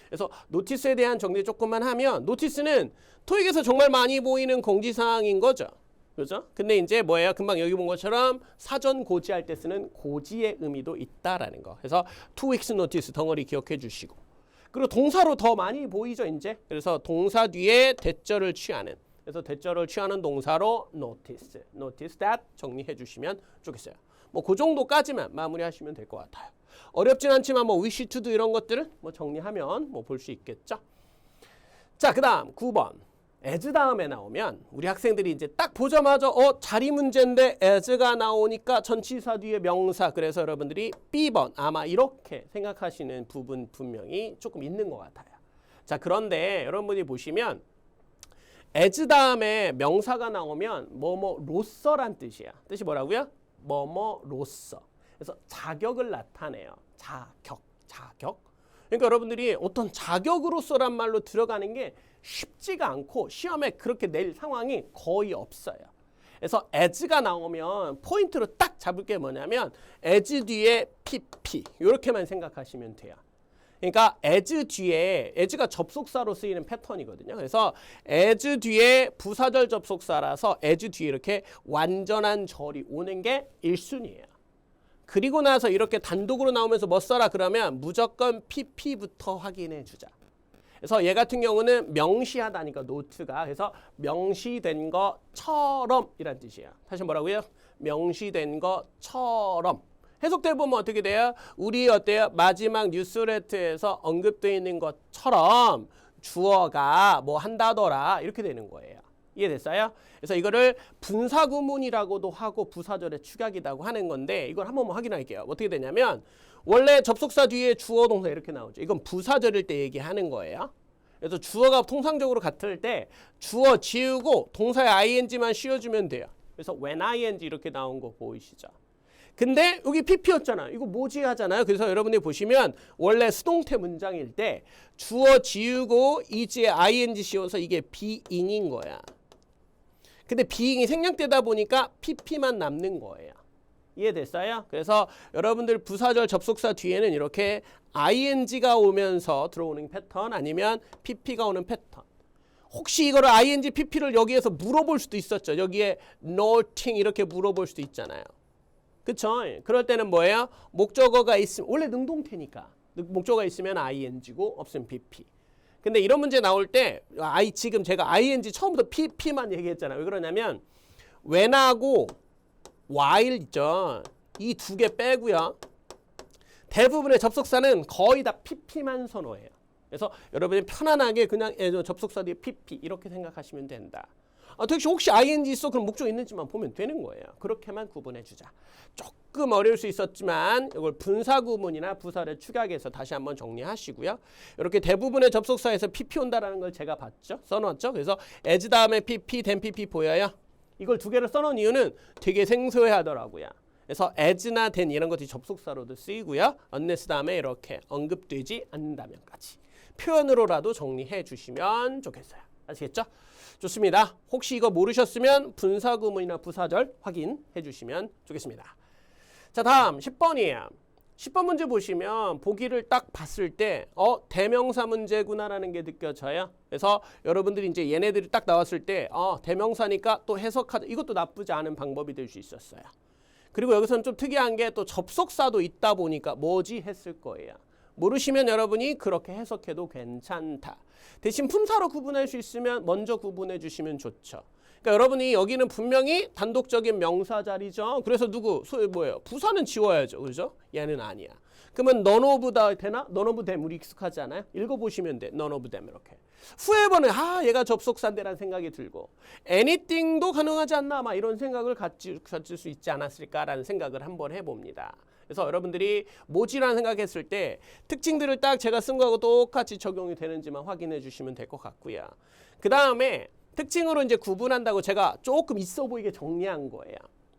[SPEAKER 1] 그래서 노티스에 대한 정리 조금만 하면 노티스는 토익에서 정말 많이 보이는 공지사항인 거죠. 그렇죠? 근데 이제 뭐예요? 금방 여기 본 것처럼 사전 고지할 때 쓰는 고지의 의미도 있다라는 거. 그래서 2 weeks notice 덩어리 기억해 주시고. 그리고 동사로 더 많이 보이죠, 이제. 그래서 동사 뒤에 대절을 취하는. 그래서 대절을 취하는 동사로 notice that 정리해 주시면 좋겠어요. 뭐 그 정도까지만 마무리하시면 될 것 같아요. 어렵진 않지만 뭐 wish to do 이런 것들은 뭐 정리하면 뭐 볼 수 있겠죠. 자, 그다음 9번. as 다음에 나오면 우리 학생들이 이제 딱 보자마자 자리 문제인데 as가 나오니까 전치사 뒤에 명사. 그래서 여러분들이 B번 아마 이렇게 생각하시는 부분 분명히 조금 있는 것 같아요. 자, 그런데 여러분들이 보시면 as 다음에 명사가 나오면 뭐뭐로서란 뜻이야. 뜻이 뭐라고요? 뭐뭐로서. 그래서 자격을 나타내요. 자격. 그러니까 여러분들이 어떤 자격으로서란 말로 들어가는 게 쉽지가 않고 시험에 그렇게 낼 상황이 거의 없어요. 그래서 as가 나오면 포인트로 딱 잡을 게 뭐냐면 as 뒤에 pp 이렇게만 생각하시면 돼요. 그러니까 as 뒤에 as가 접속사로 쓰이는 패턴이거든요. 그래서 as 뒤에 부사절 접속사라서 as 뒤에 이렇게 완전한 절이 오는 게 1순위예요. 그리고 나서 이렇게 단독으로 나오면서 뭐 써라 그러면 무조건 PP부터 확인해 주자. 그래서 얘 같은 경우는 명시하다니까 노트가. 그래서 명시된 것처럼 이란 뜻이에요. 다시 뭐라고요? 명시된 것처럼. 해석돼 보면 어떻게 돼요? 우리 어때요? 마지막 뉴스레터에서 언급되어 있는 것처럼 주어가 뭐 한다더라 이렇게 되는 거예요. 이해됐어요? 그래서 이거를 분사구문이라고도 하고 부사절의 축약이라고 하는 건데 이걸 한번 확인할게요. 어떻게 되냐면 원래 접속사 뒤에 주어 동사 이렇게 나오죠. 이건 부사절일 때 얘기하는 거예요. 그래서 주어가 통상적으로 같을 때 주어 지우고 동사의 ing만 씌워주면 돼요. 그래서 when ing 이렇게 나온 거 보이시죠? 근데 여기 pp였잖아. 이거 뭐지 하잖아요. 그래서 여러분들이 보시면 원래 수동태 문장일 때 주어 지우고 is에 ing 씌워서 이게 being인 거야. 근데 being이 생략되다 보니까 pp만 남는 거예요. 이해됐어요? 그래서 여러분들 부사절 접속사 뒤에는 이렇게 ing가 오면서 들어오는 패턴 아니면 pp가 오는 패턴. 혹시 이거를 ing, pp를 여기에서 물어볼 수도 있었죠. 여기에 noting 이렇게 물어볼 수도 있잖아요. 그쵸? 그럴 때는 뭐예요? 목적어가 있으면 원래 능동태니까 목적어가 있으면 ing고 없으면 pp. 근데 이런 문제 나올 때 지금 제가 ing 처음부터 pp만 얘기했잖아요. 왜 그러냐면 when하고 while 있죠. 이 두 개 빼고요. 대부분의 접속사는 거의 다 pp만 선호해요. 그래서 여러분이 편안하게 그냥 접속사 뒤에 pp 이렇게 생각하시면 된다. 혹시 ing 있어? 그럼 목적 있는지만 보면 되는 거예요. 그렇게만 구분해 주자. 조금 어려울 수 있었지만 이걸 분사구문이나 부사를 축약해서 다시 한번 정리하시고요. 이렇게 대부분의 접속사에서 pp 온다라는 걸 제가 봤죠. 써놨죠. 그래서 as 다음에 pp, then pp 보여요. 이걸 두 개를 써놓은 이유는 되게 생소해 하더라고요. 그래서 as나 then 이런 것들이 접속사로도 쓰이고요. unless 다음에 이렇게 언급되지 않는다면까지 표현으로라도 정리해 주시면 좋겠어요. 아시겠죠? 좋습니다. 혹시 이거 모르셨으면 분사구문이나 부사절 확인해 주시면 좋겠습니다. 자, 다음 10번이에요. 10번 문제 보시면 보기를 딱 봤을 때 대명사 문제구나라는 게 느껴져요. 그래서 여러분들이 이제 얘네들이 딱 나왔을 때 대명사니까 또 해석하자. 이것도 나쁘지 않은 방법이 될 수 있었어요. 그리고 여기서는 좀 특이한 게 또 접속사도 있다 보니까 뭐지 했을 거예요. 모르시면 여러분이 그렇게 해석해도 괜찮다. 대신 품사로 구분할 수 있으면 먼저 구분해 주시면 좋죠. 그러니까 여러분이 여기는 분명히 단독적인 명사 자리죠. 그래서 뭐예요? 부사는 지워야죠. 그죠? 얘는 아니야. 그러면 none of 다 되나? none of them 우리 익숙하지 않아요? 읽어보시면 돼. none of them 이렇게. 후에버는 얘가 접속사인데라는 생각이 들고 anything도 가능하지 않나? 아마 이런 생각을 가질 수 있지 않았을까라는 생각을 한번 해봅니다. 그래서 여러분들이 뭐지라는 생각했을 때 특징들을 딱 제가 쓴 거하고 똑같이 적용이 되는지만 확인해 주시면 될 것 같고요. 그 다음에 특징으로 이제 구분한다고 제가 조금 있어 보이게 정리한 거예요.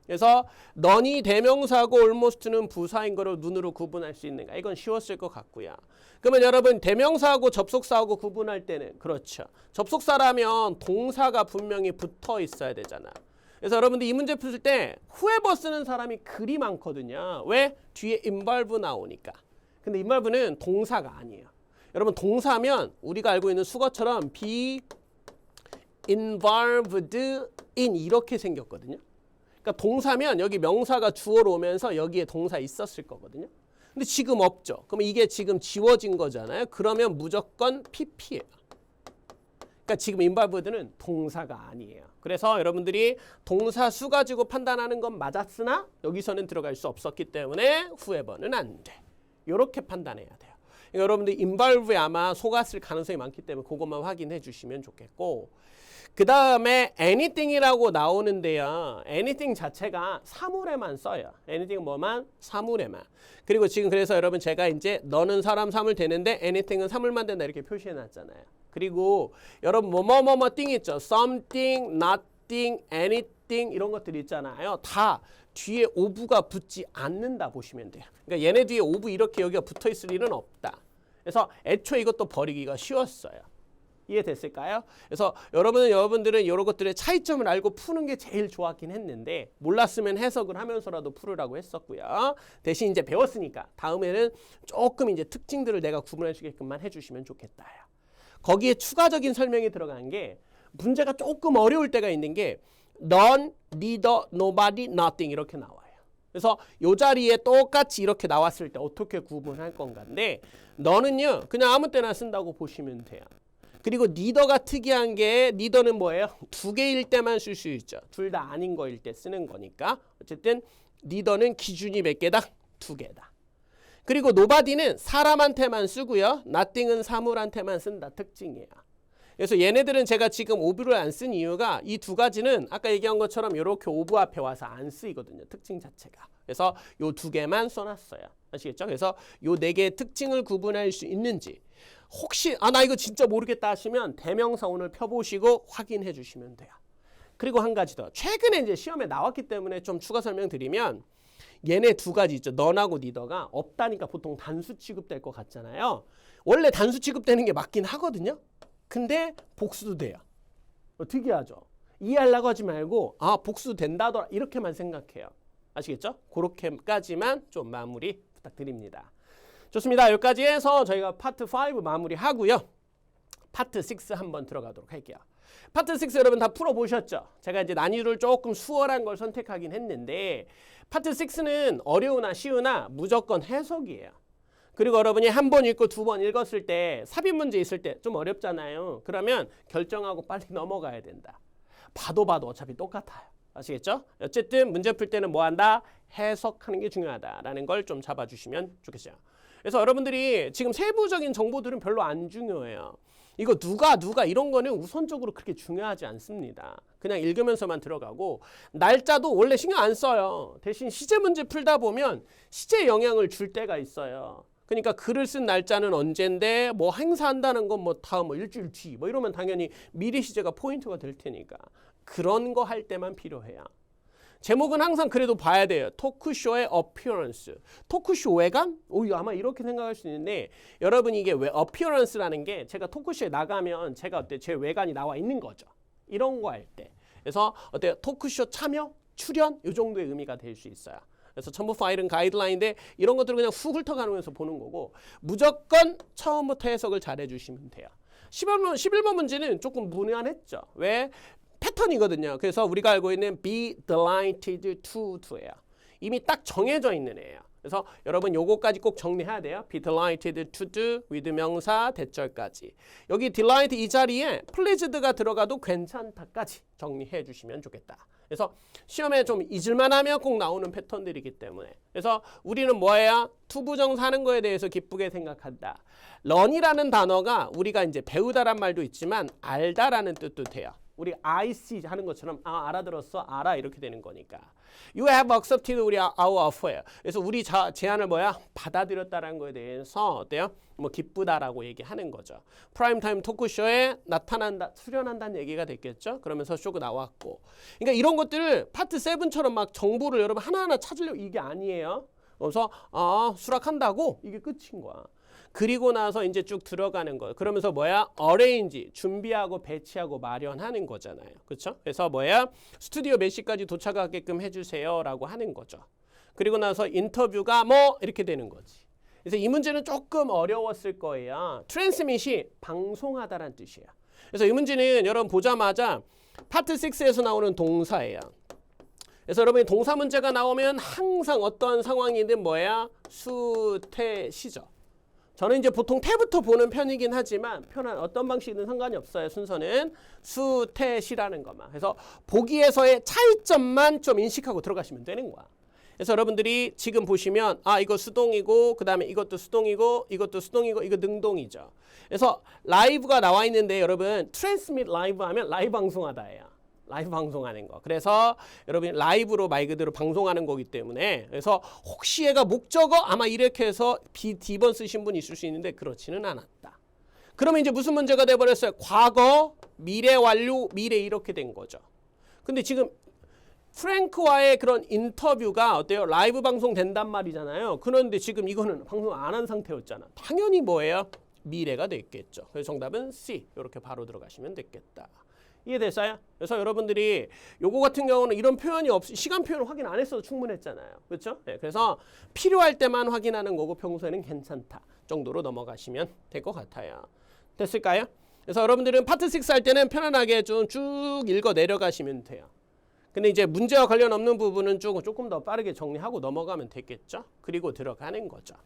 [SPEAKER 1] 그래서 none이 대명사고 almost는 부사인 거를 눈으로 구분할 수 있는가? 이건 쉬웠을 것 같고요. 그러면 여러분 대명사하고 접속사하고 구분할 때는 그렇죠. 접속사라면 동사가 분명히 붙어 있어야 되잖아. 그래서 여러분들 이 문제 풀 때 whoever 쓰는 사람이 그리 많거든요. 왜? 뒤에 involve 나오니까. 근데 involve는 동사가 아니에요. 여러분 동사면 우리가 알고 있는 수거처럼 be involved in 이렇게 생겼거든요. 그러니까 동사면 여기 명사가 주어로 오면서 여기에 동사 있었을 거거든요. 근데 지금 없죠. 그럼 이게 지금 지워진 거잖아요. 그러면 무조건 pp예요. 그러니까 지금 involved는 동사가 아니에요. 그래서 여러분들이 동사 수 가지고 판단하는 건 맞았으나 여기서는 들어갈 수 없었기 때문에 whoever는 안 돼. 이렇게 판단해야 돼요. 그러니까 여러분들 involve에 아마 속았을 가능성이 많기 때문에 그것만 확인해 주시면 좋겠고 그 다음에 anything이라고 나오는데요. anything 자체가 사물에만 써요. anything은 뭐만? 사물에만. 그리고 지금 그래서 여러분 제가 이제 너는 사람 사물 되는데 anything은 사물만 된다 이렇게 표시해 놨잖아요. 그리고 여러분 뭐뭐뭐뭐 띵 있죠. something, nothing, anything 이런 것들 있잖아요. 다 뒤에 of가 붙지 않는다 보시면 돼요. 그러니까 얘네 뒤에 of 이렇게 여기가 붙어 있을 일은 없다. 그래서 애초에 이것도 버리기가 쉬웠어요. 이해됐을까요? 그래서 여러분들은 이런 것들의 차이점을 알고 푸는 게 제일 좋았긴 했는데 몰랐으면 해석을 하면서라도 풀으라고 했었고요. 대신 이제 배웠으니까 다음에는 조금 이제 특징들을 내가 구분할 수 있게끔만 해주시면 좋겠다. 거기에 추가적인 설명이 들어간 게 문제가 조금 어려울 때가 있는 게 none, neither, nobody, nothing 이렇게 나와요. 그래서 요 자리에 똑같이 이렇게 나왔을 때 어떻게 구분할 건가인데 너는요 그냥 아무 때나 쓴다고 보시면 돼요. 그리고 니더가 특이한 게 니더는 뭐예요? 두 개일 때만 쓸 수 있죠. 둘 다 아닌 거일 때 쓰는 거니까. 어쨌든 니더는 기준이 몇 개다? 두 개다. 그리고 nobody는 사람한테만 쓰고요. nothing은 사물한테만 쓴다 특징이에요. 그래서 얘네들은 제가 지금 오브를 안 쓴 이유가 이 두 가지는 아까 얘기한 것처럼 이렇게 오브 앞에 와서 안 쓰이거든요. 특징 자체가. 그래서 요 두 개만 써놨어요. 아시겠죠? 그래서 요 네 개의 특징을 구분할 수 있는지 혹시 나 이거 진짜 모르겠다 하시면 대명사 오늘 펴보시고 확인해 주시면 돼요. 그리고 한 가지 더. 최근에 이제 시험에 나왔기 때문에 좀 추가 설명드리면 얘네 두 가지 있죠. 넌하고 니더가 없다니까 보통 단수 취급될 것 같잖아요. 원래 단수 취급되는 게 맞긴 하거든요. 근데 복수도 돼요. 특이하죠. 이해하려고 하지 말고 복수 된다더라 이렇게만 생각해요. 아시겠죠? 그렇게까지만 좀 마무리 부탁드립니다. 좋습니다. 여기까지 해서 저희가 파트 5 마무리하고요. 파트 6 한번 들어가도록 할게요. 파트 6 여러분 다 풀어보셨죠? 제가 이제 난이도를 조금 수월한 걸 선택하긴 했는데 파트 6는 어려우나 쉬우나 무조건 해석이에요. 그리고 여러분이 한 번 읽고 두 번 읽었을 때 삽입 문제 있을 때 좀 어렵잖아요. 그러면 결정하고 빨리 넘어가야 된다. 봐도 어차피 똑같아요. 아시겠죠? 어쨌든 문제 풀 때는 뭐 한다? 해석하는 게 중요하다라는 걸 좀 잡아주시면 좋겠어요. 그래서 여러분들이 지금 세부적인 정보들은 별로 안 중요해요. 이거 누가 이런 거는 우선적으로 그렇게 중요하지 않습니다. 그냥 읽으면서만 들어가고 날짜도 원래 신경 안 써요. 대신 시제 문제 풀다 보면 시제에 영향을 줄 때가 있어요. 그러니까 글을 쓴 날짜는 언젠데 뭐 행사한다는 건 뭐 다음 일주일 뒤 뭐 이러면 당연히 미리 시제가 포인트가 될 테니까 그런 거 할 때만 필요해요. 제목은 항상 그래도 봐야 돼요. 토크쇼의 appearance. 토크쇼 외관? 아마 이렇게 생각할 수 있는데 여러분이 이게 왜 appearance라는 게 제가 토크쇼에 나가면 제가 어때? 제 외관이 나와 있는 거죠. 이런 거 할 때. 그래서 어때요? 토크쇼 참여, 출연 이 정도의 의미가 될 수 있어요. 그래서 첨부 파일은 가이드라인인데 이런 것들을 그냥 훅 훑어가면서 보는 거고 무조건 처음부터 해석을 잘 해주시면 돼요. 11번 문제는 조금 무난했죠. 왜? 패턴이거든요. 그래서 우리가 알고 있는 be delighted to예요. 이미 딱 정해져 있는 애예요. 그래서 여러분 요거까지 꼭 정리해야 돼요. be delighted to do with 명사 대절까지. 여기 delight 이 자리에 pleased가 들어가도 괜찮다까지 정리해 주시면 좋겠다. 그래서 시험에 좀 잊을만 하면 꼭 나오는 패턴들이기 때문에 그래서 우리는 뭐예요? 투부정사 하는 거에 대해서 기쁘게 생각한다. learn이라는 단어가 우리가 이제 배우다란 말도 있지만 알다라는 뜻도 돼요. 우리 I see 하는 것처럼 알아들었어 알아 이렇게 되는 거니까 You have accepted our offer. 그래서 우리 제안을 받아들였다라는 거에 대해서 어때요? 뭐 기쁘다라고 얘기하는 거죠. 프라임타임 토크쇼에 나타난다, 출연한다는 얘기가 됐겠죠. 그러면서 쇼가 나왔고 그러니까 이런 것들을 파트 7처럼 막 정보를 여러분 하나하나 찾으려고 이게 아니에요. 그래서 수락한다고 이게 끝인 거야. 그리고 나서 이제 쭉 들어가는 거예요. 그러면서 arrange, 준비하고 배치하고 마련하는 거잖아요. 그렇죠? 그래서 스튜디오 몇 시까지 도착하게끔 해주세요라고 하는 거죠. 그리고 나서 인터뷰가 이렇게 되는 거지. 그래서 이 문제는 조금 어려웠을 거예요. 트랜스밋이 방송하다란 뜻이에요. 그래서 이 문제는 여러분 보자마자 파트 6에서 나오는 동사예요. 그래서 여러분이 동사 문제가 나오면 항상 어떤 상황이든 수태시죠. 저는 이제 보통 태부터 보는 편이긴 하지만 편한 어떤 방식이든 상관이 없어요. 순서는 수태시라는 것만. 그래서 보기에서의 차이점만 좀 인식하고 들어가시면 되는 거야. 그래서 여러분들이 지금 보시면 이거 수동이고 그 다음에 이것도 수동이고 이것도 수동이고 이거 능동이죠. 그래서 라이브가 나와 있는데 여러분 트랜스밋 라이브 하면 라이브 방송하다예요. 라이브 방송하는 거. 그래서 여러분이 라이브로 말 그대로 방송하는 거기 때문에 그래서 혹시 얘가 목적어 아마 이렇게 해서 D번 쓰신 분 있을 수 있는데 그렇지는 않았다. 그러면 이제 무슨 문제가 돼버렸어요? 과거, 미래 완료, 미래 이렇게 된 거죠. 근데 지금 프랭크와의 그런 인터뷰가 어때요? 라이브 방송 된단 말이잖아요. 그런데 지금 이거는 방송 안 한 상태였잖아. 당연히 미래가 됐겠죠. 그래서 정답은 C. 이렇게 바로 들어가시면 됐겠다. 이해됐어요? 그래서 여러분들이 요거 같은 경우는 이런 표현이 시간 표현을 확인 안 했어도 충분했잖아요. 그렇죠? 네, 그래서 필요할 때만 확인하는 거고 평소에는 괜찮다 정도로 넘어가시면 될 것 같아요. 됐을까요? 그래서 여러분들은 파트 6 할 때는 편안하게 좀 쭉 읽어 내려가시면 돼요. 근데 이제 문제와 관련 없는 부분은 조금 더 빠르게 정리하고 넘어가면 되겠죠. 그리고 들어가는 거죠.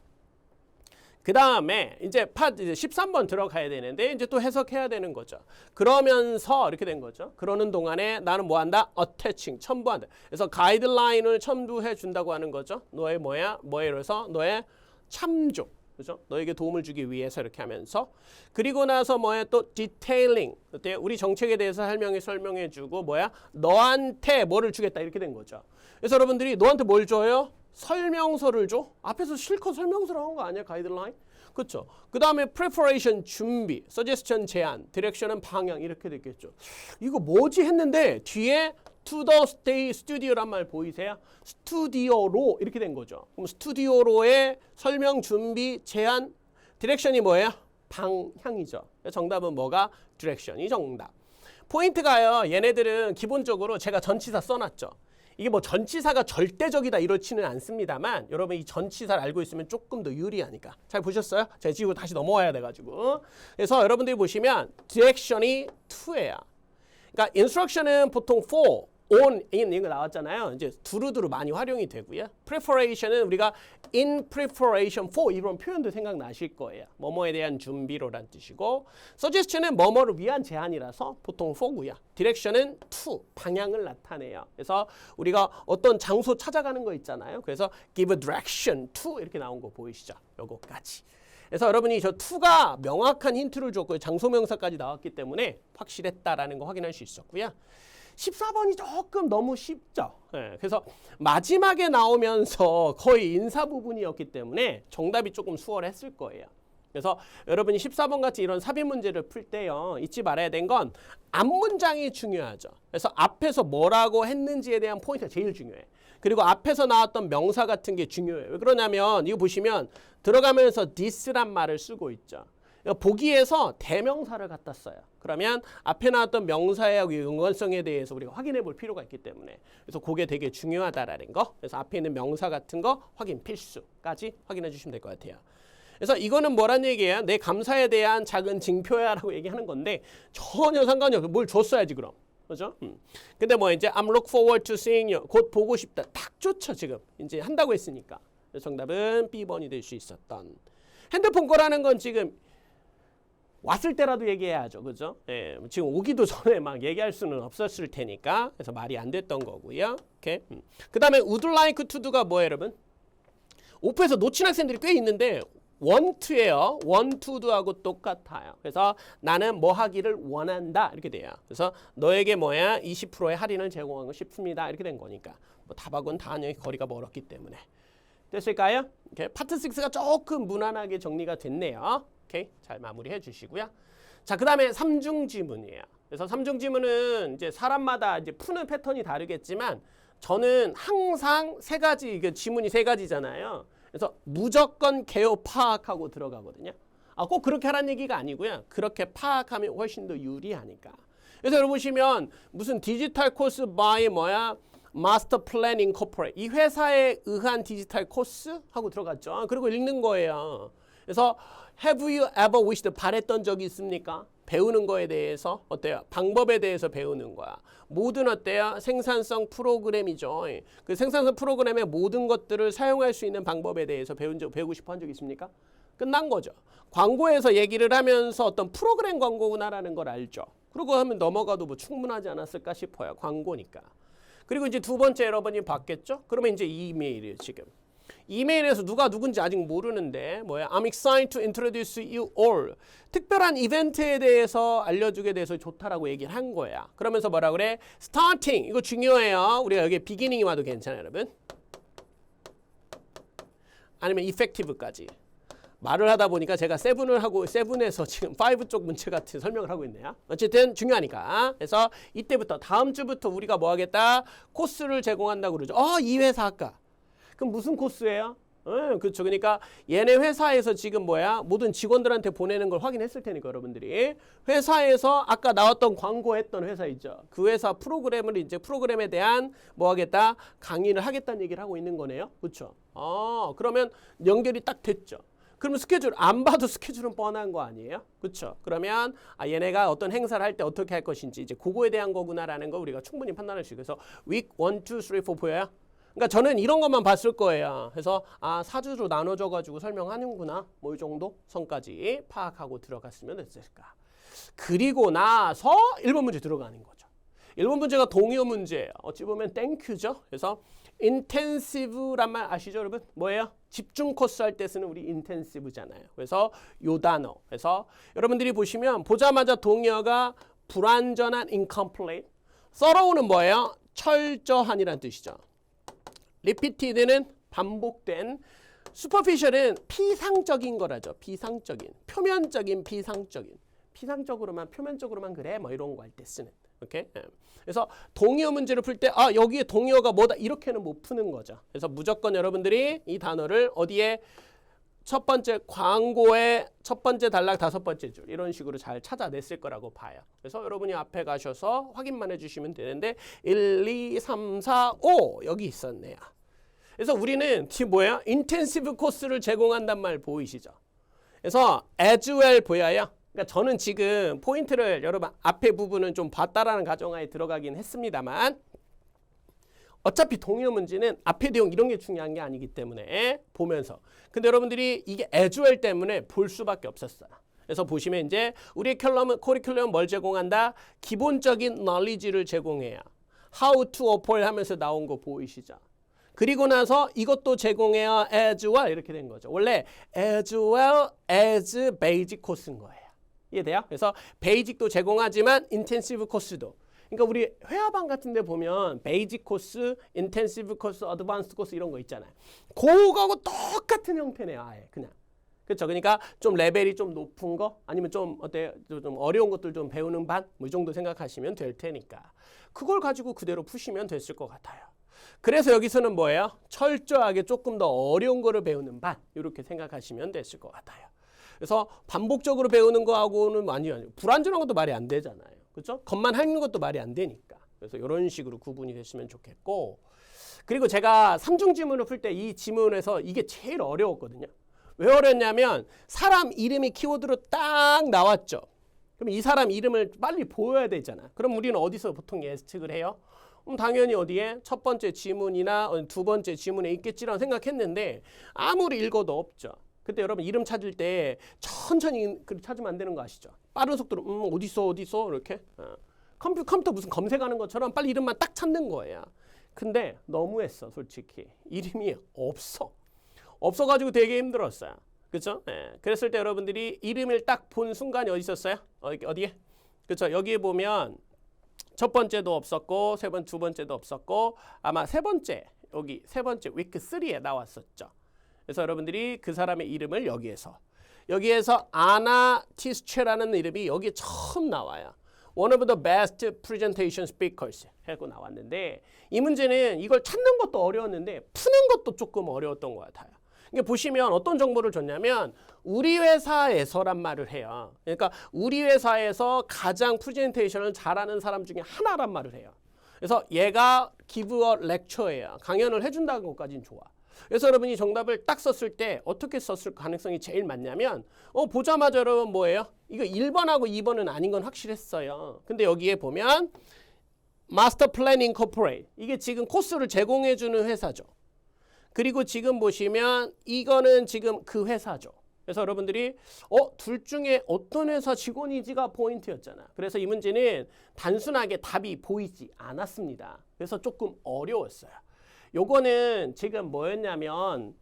[SPEAKER 1] 그 다음에 이제 13번 들어가야 되는데 이제 또 해석해야 되는 거죠. 그러면서 이렇게 된 거죠. 그러는 동안에 나는 뭐 한다? attaching, 첨부한다. 그래서 가이드라인을 첨부해 준다고 하는 거죠. 너의 뭐에서 너의 참조. 그죠? 너에게 도움을 주기 위해서 이렇게 하면서 그리고 나서 또 detailing. 어때요? 우리 정책에 대해서 설명해 주고 너한테 뭐를 주겠다 이렇게 된 거죠. 그래서 여러분들이 너한테 뭘 줘요? 설명서를 줘? 앞에서 실컷 설명서를 한 거 아니야? 가이드라인? 그렇죠. 그 다음에 preparation 준비, suggestion 제안, direction은 방향 이렇게 됐겠죠. 이거 뭐지 했는데 뒤에 to the stay studio란 말 보이세요? 스튜디오로 이렇게 된 거죠. 그럼 스튜디오로의 설명 준비 제안, direction이 뭐예요? 방향이죠. 정답은 뭐가? direction이 정답. 포인트가요. 얘네들은 기본적으로 제가 전치사 써놨죠. 이게 뭐 전치사가 절대적이다 이렇지는 않습니다만 여러분 이 전치사를 알고 있으면 조금 더 유리하니까. 잘 보셨어요? 제가 지금 다시 넘어와야 돼가지고. 그래서 여러분들이 보시면 direction이 to예요. 그러니까 instruction은 보통 for, on, in 이거 나왔잖아요. 이제 두루두루 많이 활용이 되고요. preparation은 우리가 in preparation for 이런 표현도 생각나실 거예요. 뭐뭐에 대한 준비로란 뜻이고 suggestion은 뭐뭐를 위한 제안이라서 보통 for고요. direction은 to, 방향을 나타내요. 그래서 우리가 어떤 장소 찾아가는 거 있잖아요. 그래서 give a direction to 이렇게 나온 거 보이시죠? 요거까지. 그래서 여러분이 저 to가 명확한 힌트를 줬고요. 장소명사까지 나왔기 때문에 확실했다라는 거 확인할 수 있었고요. 14번이 조금 너무 쉽죠. 네, 그래서 마지막에 나오면서 거의 인사 부분이었기 때문에 정답이 조금 수월했을 거예요. 그래서 여러분이 14번 같이 이런 삽입 문제를 풀 때요. 잊지 말아야 되는 건 앞문장이 중요하죠. 그래서 앞에서 뭐라고 했는지에 대한 포인트가 제일 중요해. 그리고 앞에서 나왔던 명사 같은 게 중요해요. 왜 그러냐면 이거 보시면 들어가면서 this란 말을 쓰고 있죠. 보기에서 대명사를 갖다 써요. 그러면 앞에 나왔던 명사의 연관성에 대해서 우리가 확인해 볼 필요가 있기 때문에 그래서 그게 되게 중요하다라는 거. 그래서 앞에 있는 명사 같은 거 확인 필수까지 확인해 주시면 될 것 같아요. 그래서 이거는 뭐란 얘기예요? 내 감사에 대한 작은 징표야라고 얘기하는 건데 전혀 상관이 없어요. 뭘 줬어야지 그럼. 그죠? 근데 뭐 이제 I'm look forward to seeing you. 곧 보고 싶다. 딱 좋죠 지금. 이제 한다고 했으니까. 정답은 B번이 될 수 있었던. 핸드폰 거라는 건 지금 왔을 때라도 얘기해야죠. 그죠? 예, 지금 오기도 전에 막 얘기할 수는 없었을 테니까. 그래서 말이 안 됐던 거고요. 오케이. 그 다음에 would like to do가 뭐예요, 여러분? 오프에서 놓친 학생들이 꽤 있는데 want to예요. want to do하고 똑같아요. 그래서 나는 뭐 하기를 원한다. 이렇게 돼요. 그래서 너에게 20%의 할인을 제공하고 싶습니다. 이렇게 된 거니까. 뭐 답하고는 당연히 거리가 멀었기 때문에. 됐을까요? 오케이. 파트 6가 조금 무난하게 정리가 됐네요. 오케이, 잘 마무리해 주시고요. 자, 그 다음에 삼중지문이에요. 그래서 삼중지문은 이제 사람마다 이제 푸는 패턴이 다르겠지만 저는 항상 세 가지, 이게 지문이 세 가지잖아요. 그래서 무조건 개요 파악하고 들어가거든요. 꼭 그렇게 하라는 얘기가 아니고요. 그렇게 파악하면 훨씬 더 유리하니까. 그래서 여러분 보시면 무슨 디지털 코스 by 마스터 플랜 인코퍼레이트 이 회사에 의한 디지털 코스 하고 들어갔죠. 그리고 읽는 거예요. 그래서 have you ever wished 바랬던 적이 있습니까? 배우는 거에 대해서 어때요? 방법에 대해서 배우는 거야. 모든 어때요? 생산성 프로그램이죠. 그 생산성 프로그램의 모든 것들을 사용할 수 있는 방법에 대해서 배우고 싶어 한 적 있습니까? 끝난 거죠. 광고에서 얘기를 하면서 어떤 프로그램 광고구나라는 걸 알죠. 그러고 하면 넘어가도 뭐 충분하지 않았을까 싶어요. 광고니까. 그리고 이제 두 번째 여러분이 봤겠죠? 그러면 이제 이메일이에요, 지금. 이메일에서 누가 누군지 아직 모르는데 I'm excited to introduce you all. 특별한 이벤트에 대해서 알려주게 돼서 좋다라고 얘기를 한 거야. 그러면서 뭐라 그래? starting. 이거 중요해요. 우리가 여기 beginning이 와도 괜찮아요, 여러분. 아니면 effective까지. 말을 하다 보니까 제가 세븐을 하고 세븐에서 지금 5 쪽 문제 같은 설명을 하고 있네요. 어쨌든 중요하니까. 그래서 이때부터 다음 주부터 우리가 뭐 하겠다? 코스를 제공한다고 그러죠. 이 회사 할까? 그럼 무슨 코스예요? 그렇죠. 그러니까 얘네 회사에서 지금 모든 직원들한테 보내는 걸 확인했을 테니까 여러분들이 회사에서 아까 나왔던 광고했던 회사 있죠. 그 회사 프로그램을 이제 프로그램에 대한 뭐 하겠다? 강의를 하겠다는 얘기를 하고 있는 거네요. 그렇죠. 그러면 연결이 딱 됐죠. 그러면 스케줄 안 봐도 스케줄은 뻔한 거 아니에요? 그렇죠? 그러면 얘네가 어떤 행사를 할 때 어떻게 할 것인지 이제 그거에 대한 거구나라는 거 우리가 충분히 판단할 수 있어요. 그래서 week 1, 2, 3, 4 보여요? 그러니까 저는 이런 것만 봤을 거예요. 그래서 4주로 나눠져 가지고 설명하는구나. 뭐 이 정도 선까지 파악하고 들어갔으면 됐을까. 그리고 나서 1번 문제 들어가는 거죠. 1번 문제가 동의어 문제예요. 어찌 보면 땡큐죠. 그래서 intensive란 말 아시죠, 여러분? 뭐예요? 집중 코스 할 때 쓰는 우리 intensive잖아요. 그래서 요 단어. 그래서 여러분들이 보시면 보자마자 동의어가 불완전한 incomplete. thorough는 뭐예요? 철저한이란 뜻이죠. repeated는 반복된. superficial은 피상적인 거라죠. 피상적인. 표면적인 피상적인. 피상적으로만 표면적으로만 그래 뭐 이런 거 할 때 쓰는. 오케이? 그래서 동의어 문제를 풀 때 여기에 동의어가 뭐다 이렇게는 못 푸는 거죠. 그래서 무조건 여러분들이 이 단어를 어디에 첫 번째 광고의 첫 번째 단락 다섯 번째 줄 이런 식으로 잘 찾아냈을 거라고 봐요. 그래서 여러분이 앞에 가셔서 확인만 해주시면 되는데 1, 2, 3, 4, 5 여기 있었네요. 그래서 우리는 지금 뭐예요? 인텐시브 코스를 제공한단 말 보이시죠? 그래서 as well 보여요. 그러니까 저는 지금 포인트를 여러분 앞에 부분은 좀 봤다라는 가정하에 들어가긴 했습니다만 어차피 동의어 문제는 앞에 내용 이런 게 중요한 게 아니기 때문에 보면서 근데 여러분들이 이게 as well 때문에 볼 수밖에 없었어요. 그래서 보시면 이제 우리의 커리큘럼은 뭘 제공한다? 기본적인 knowledge를 제공해요. how to apply 하면서 나온 거 보이시죠? 그리고 나서 이것도 제공해요. as well 이렇게 된 거죠. 원래 as well as basic 코스인 거예요. 이해돼요? 그래서 베이직도 제공하지만 인텐시브 코스도. 그러니까 우리 회화방 같은 데 보면 베이직 코스, 인텐시브 코스, 어드밴스드 코스 이런 거 있잖아요. 그거하고 똑같은 형태네요. 아예 그냥. 그렇죠? 그러니까 좀 레벨이 좀 높은 거 아니면 좀 어때요? 좀 어려운 것들 좀 배우는 반 뭐 이 정도 생각하시면 될 테니까. 그걸 가지고 그대로 푸시면 됐을 것 같아요. 그래서 여기서는 뭐예요? 철저하게 조금 더 어려운 거를 배우는 반 이렇게 생각하시면 됐을 것 같아요. 그래서 반복적으로 배우는 거하고는 많이 불완전한 것도 말이 안 되잖아요. 그렇죠? 겉만 하는 것도 말이 안 되니까. 그래서 이런 식으로 구분이 됐으면 좋겠고 그리고 제가 3중 지문을 풀 때 이 지문에서 이게 제일 어려웠거든요. 왜 어렵냐면 사람 이름이 키워드로 딱 나왔죠. 그럼 이 사람 이름을 빨리 보여야 되잖아. 그럼 우리는 어디서 보통 예측을 해요? 당연히 어디에? 첫 번째 지문이나 두 번째 지문에 있겠지라고 생각했는데 아무리 읽어도 없죠. 그때 여러분 이름 찾을 때 천천히 찾으면 안 되는 거 아시죠? 빠른 속도로 어디서 이렇게 컴퓨터 무슨 검색하는 것처럼 빨리 이름만 딱 찾는 거예요. 근데 너무했어 솔직히. 이름이 없어가지고 되게 힘들었어요. 그렇죠? 네. 그랬을 때 여러분들이 이름을 딱 본 순간이 어디 있었어요? 어디에? 그렇죠? 여기에 보면 첫 번째도 없었고 두 번째도 없었고 아마 세 번째 여기 세 번째 위크 3에 나왔었죠. 그래서 여러분들이 그 사람의 이름을 여기에서 아나 티스체라는 이름이 여기에 처음 나와요. One of the best presentation speakers 하고 나왔는데 이 문제는 이걸 찾는 것도 어려웠는데 푸는 것도 조금 어려웠던 것 같아요. 이게 보시면 어떤 정보를 줬냐면 우리 회사에서란 말을 해요. 그러니까 우리 회사에서 가장 프레젠테이션을 잘하는 사람 중에 하나란 말을 해요. 그래서 얘가 give a lecture예요. 강연을 해준다는 것까지는 좋아. 그래서 여러분이 정답을 딱 썼을 때 어떻게 썼을 가능성이 제일 많냐면 보자마자 여러분 뭐예요? 이거 1번하고 2번은 아닌 건 확실했어요. 근데 여기에 보면 마스터 플랜 인코퍼레이트 이게 지금 코스를 제공해주는 회사죠. 그리고 지금 보시면 이거는 지금 그 회사죠. 그래서 여러분들이 둘 중에 어떤 회사 직원이지가 포인트였잖아. 그래서 이 문제는 단순하게 답이 보이지 않았습니다. 그래서 조금 어려웠어요. 요거는 지금 뭐였냐면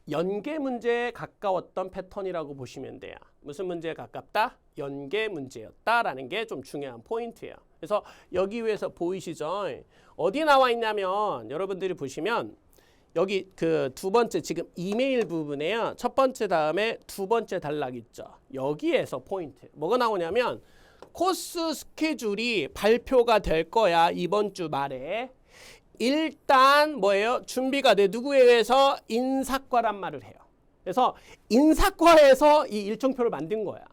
[SPEAKER 1] 연계 문제에 가까웠던 패턴이라고 보시면 돼요. 무슨 문제에 가깝다? 연계 문제였다라는 게 좀 중요한 포인트예요. 그래서 여기 위에서 보이시죠? 어디 나와 있냐면 여러분들이 보시면 여기 그 두 번째 지금 이메일 부분에요. 첫 번째 다음에 두 번째 단락 있죠. 여기에서 포인트. 뭐가 나오냐면 코스 스케줄이 발표가 될 거야. 이번 주 말에. 일단 뭐예요? 준비가 돼. 누구에 의해서? 인사과란 말을 해요. 그래서 인사과에서 이 일정표를 만든 거야.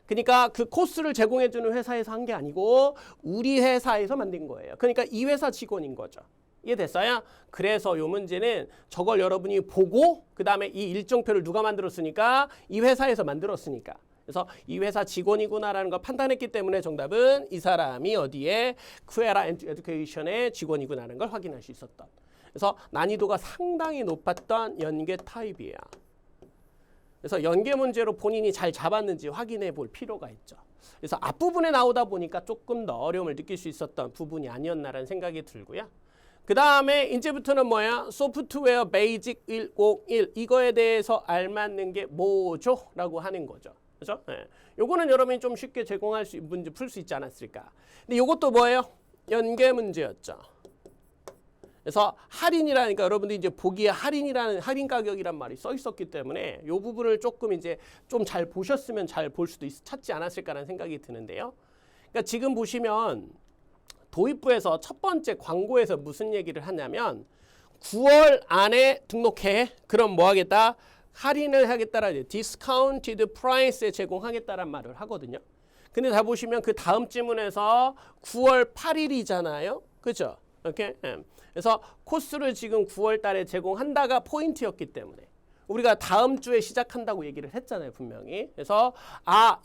[SPEAKER 1] 그러니까 그 코스를 제공해주는 회사에서 한 게 아니고 우리 회사에서 만든 거예요. 그러니까 이 회사 직원인 거죠. 이해됐어요? 그래서 요 문제는 저걸 여러분이 보고 그 다음에 이 일정표를 누가 만들었으니까 이 회사에서 만들었으니까 그래서 이 회사 직원이구나라는 걸 판단했기 때문에 정답은 이 사람이 어디에 쿠에라 에듀케이션의 직원이구나라는 걸 확인할 수 있었던. 그래서 난이도가 상당히 높았던 연계 타입이에요. 그래서 연계 문제로 본인이 잘 잡았는지 확인해 볼 필요가 있죠. 그래서 앞부분에 나오다 보니까 조금 더 어려움을 느낄 수 있었던 부분이 아니었나라는 생각이 들고요. 그 다음에 이제부터는 뭐야? 소프트웨어 베이직 101 이거에 대해서 알맞는 게 뭐죠? 라고 하는 거죠. 그죠? 네. 요거는 여러분이 좀 쉽게 제공할 수 문제 풀 수 있지 않았을까? 근데 요것도 뭐예요? 연계 문제였죠. 그래서 할인이라니까 여러분들이 이제 보기에 할인 가격이란 말이 써 있었기 때문에 요 부분을 조금 이제 좀 잘 보셨으면 잘 볼 수도 찾지 않았을까라는 생각이 드는데요. 그러니까 지금 보시면 도입부에서 첫 번째 광고에서 무슨 얘기를 하냐면 9월 안에 등록해. 그럼 뭐 하겠다? 할인을 하겠다라 디스카운티드 프라이스에 제공하겠다란 말을 하거든요. 근데 다 보시면 그 다음 지문에서 9월 8일이잖아요. 그죠? 이렇게. 그래서 코스를 지금 9월 달에 제공한다가 포인트였기 때문에 우리가 다음 주에 시작한다고 얘기를 했잖아요, 분명히. 그래서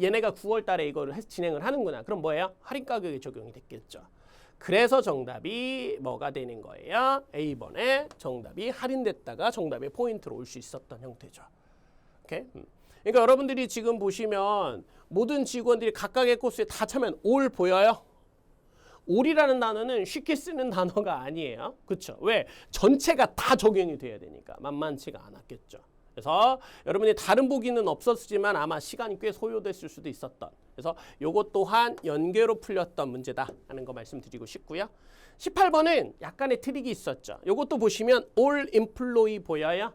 [SPEAKER 1] 얘네가 9월 달에 이거를 진행을 하는구나. 그럼 뭐예요? 할인 가격이 적용이 됐겠죠. 그래서 정답이 뭐가 되는 거예요? A번에 정답이 할인됐다가 정답의 포인트로 올 수 있었던 형태죠. 오케이? 그러니까 여러분들이 지금 보시면 모든 직원들이 각각의 코스에 다 차면 올 보여요? 올이라는 단어는 쉽게 쓰는 단어가 아니에요. 그렇죠? 왜? 전체가 다 적용이 돼야 되니까 만만치가 않았겠죠. 그래서 여러분이 다른 보기는 없었지만 아마 시간이 꽤 소요됐을 수도 있었던. 그래서 요것 또한 연계로 풀렸던 문제다라는 거 말씀드리고 싶고요. 18번은 약간의 트릭이 있었죠. 요것도 보시면 all employee 보여요?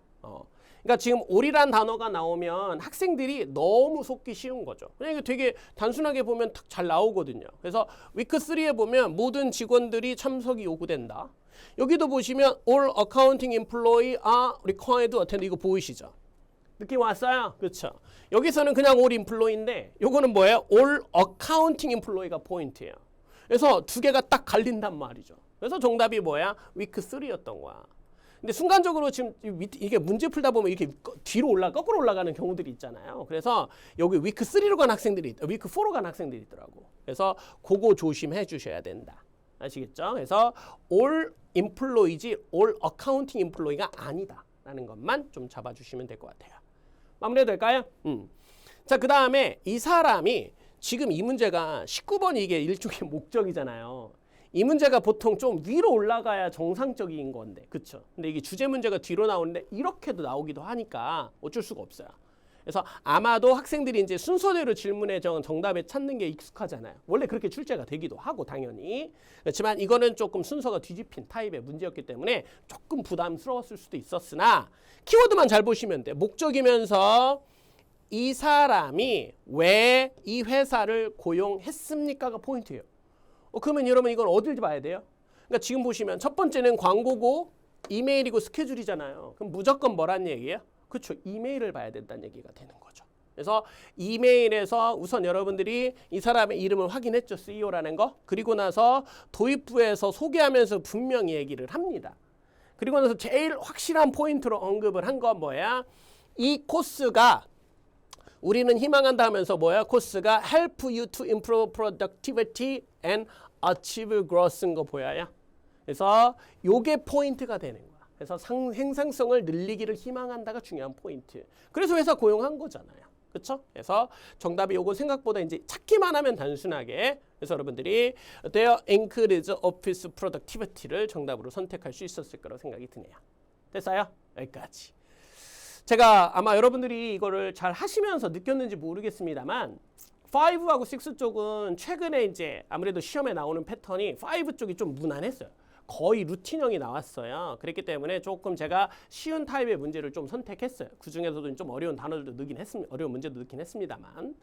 [SPEAKER 1] 그러니까 지금 all이란 단어가 나오면 학생들이 너무 속기 쉬운 거죠. 그냥 이거 되게 단순하게 보면 딱 잘 나오거든요. 그래서 위크 3에 보면 모든 직원들이 참석이 요구된다. 여기도 보시면 all accounting employee are required to attend. 이거 보이시죠? 느낌 왔어요? 그렇죠? 여기서는 그냥 all employee인데 요거는 뭐예요? all accounting employee가 포인트예요. 그래서 두 개가 딱 갈린단 말이죠. 그래서 정답이 뭐야? 위크 3였던 거야. 근데 순간적으로 지금 이게 문제 풀다 보면 이렇게 뒤로 거꾸로 올라가는 경우들이 있잖아요. 그래서 여기 위크 3로 간 학생들이 위크 4로 간 학생들이 있더라고. 그래서 그거 조심해 주셔야 된다. 아시겠죠? 그래서 all employee지 all accounting employee가 아니다라는 것만 좀 잡아주시면 될 것 같아요. 마무리해도 될까요? 자, 그 다음에 이 사람이 지금 이 문제가 19번이 이게 일종의 목적이잖아요. 이 문제가 보통 좀 위로 올라가야 정상적인 건데, 그쵸? 근데 이게 주제 문제가 뒤로 나오는데 이렇게도 나오기도 하니까 어쩔 수가 없어요. 그래서 아마도 학생들이 이제 순서대로 질문에 정답에 찾는 게 익숙하잖아요. 원래 그렇게 출제가 되기도 하고 당연히. 그렇지만 이거는 조금 순서가 뒤집힌 타입의 문제였기 때문에 조금 부담스러웠을 수도 있었으나 키워드만 잘 보시면 돼. 목적이면서 이 사람이 왜 이 회사를 고용했습니까가 포인트예요. 그러면 여러분 이건 어딜 봐야 돼요? 그러니까 지금 보시면 첫 번째는 광고고 이메일이고 스케줄이잖아요. 그럼 무조건 뭐란 얘기예요? 그렇죠. 이메일을 봐야 된다는 얘기가 되는 거죠. 그래서 이메일에서 우선 여러분들이 이 사람의 이름을 확인했죠. CEO라는 거. 그리고 나서 도입부에서 소개하면서 분명히 얘기를 합니다. 그리고 나서 제일 확실한 포인트로 언급을 한 건 뭐야? 이 코스가 우리는 희망한다 하면서 뭐야? 코스가 help you to improve productivity and achieve growth인 거 보여요? 그래서 요게 포인트가 되는 거야. 그래서 생산성을 늘리기를 희망한다가 중요한 포인트. 그래서 회사 고용한 거잖아요. 그렇죠? 그래서 정답이 요거 생각보다 이제 찾기만 하면 단순하게 그래서 여러분들이 their increase office productivity를 정답으로 선택할 수 있었을 거라고 생각이 드네요. 됐어요? 여기까지. 제가 아마 여러분들이 이거를 잘 하시면서 느꼈는지 모르겠습니다만 5하고 6 쪽은 최근에 이제 아무래도 시험에 나오는 패턴이 5 쪽이 좀 무난했어요. 거의 루틴형이 나왔어요. 그렇기 때문에 조금 제가 쉬운 타입의 문제를 좀 선택했어요. 그 중에서도 좀 어려운 단어들도 넣긴 했습니다. 어려운 문제도 넣긴 했습니다만.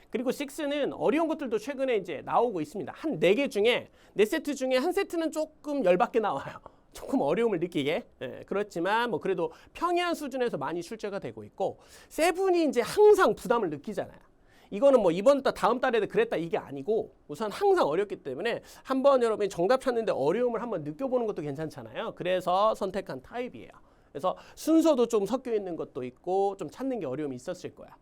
[SPEAKER 1] 그리고 6는 어려운 것들도 최근에 이제 나오고 있습니다. 한 4개 중에 4세트 중에 한 세트는 조금 열받게 나와요. 조금 어려움을 느끼게. 그렇지만 뭐 그래도 평이한 수준에서 많이 출제가 되고 있고 7이 이제 항상 부담을 느끼잖아요. 이거는 뭐 이번 달 다음 달에도 그랬다 이게 아니고 우선 항상 어렵기 때문에 한번 여러분이 정답 찾는데 어려움을 한번 느껴보는 것도 괜찮잖아요. 그래서 선택한 타입이에요. 그래서 순서도 좀 섞여 있는 것도 있고 좀 찾는 게 어려움이 있었을 거야.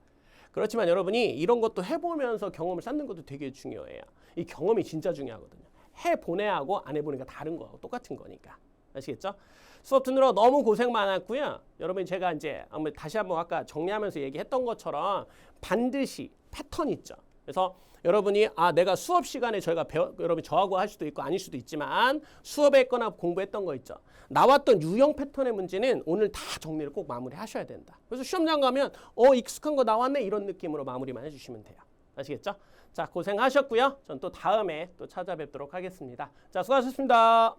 [SPEAKER 1] 그렇지만 여러분이 이런 것도 해보면서 경험을 쌓는 것도 되게 중요해요. 이 경험이 진짜 중요하거든요. 해보내하고 안 해보니까 다른 거하고 똑같은 거니까. 아시겠죠? 수업 듣느라 너무 고생 많았고요. 여러분 제가 이제 다시 한번 아까 정리하면서 얘기했던 것처럼 반드시 패턴 있죠. 그래서 여러분이 내가 수업 시간에 저희가 여러분이 저하고 할 수도 있고 아닐 수도 있지만 수업에 있거나 공부했던 거 있죠. 나왔던 유형 패턴의 문제는 오늘 다 정리를 꼭 마무리 하셔야 된다. 그래서 시험장 가면 익숙한 거 나왔네 이런 느낌으로 마무리만 해주시면 돼요. 아시겠죠? 자, 고생하셨고요. 전 또 다음에 또 찾아뵙도록 하겠습니다. 자, 수고하셨습니다.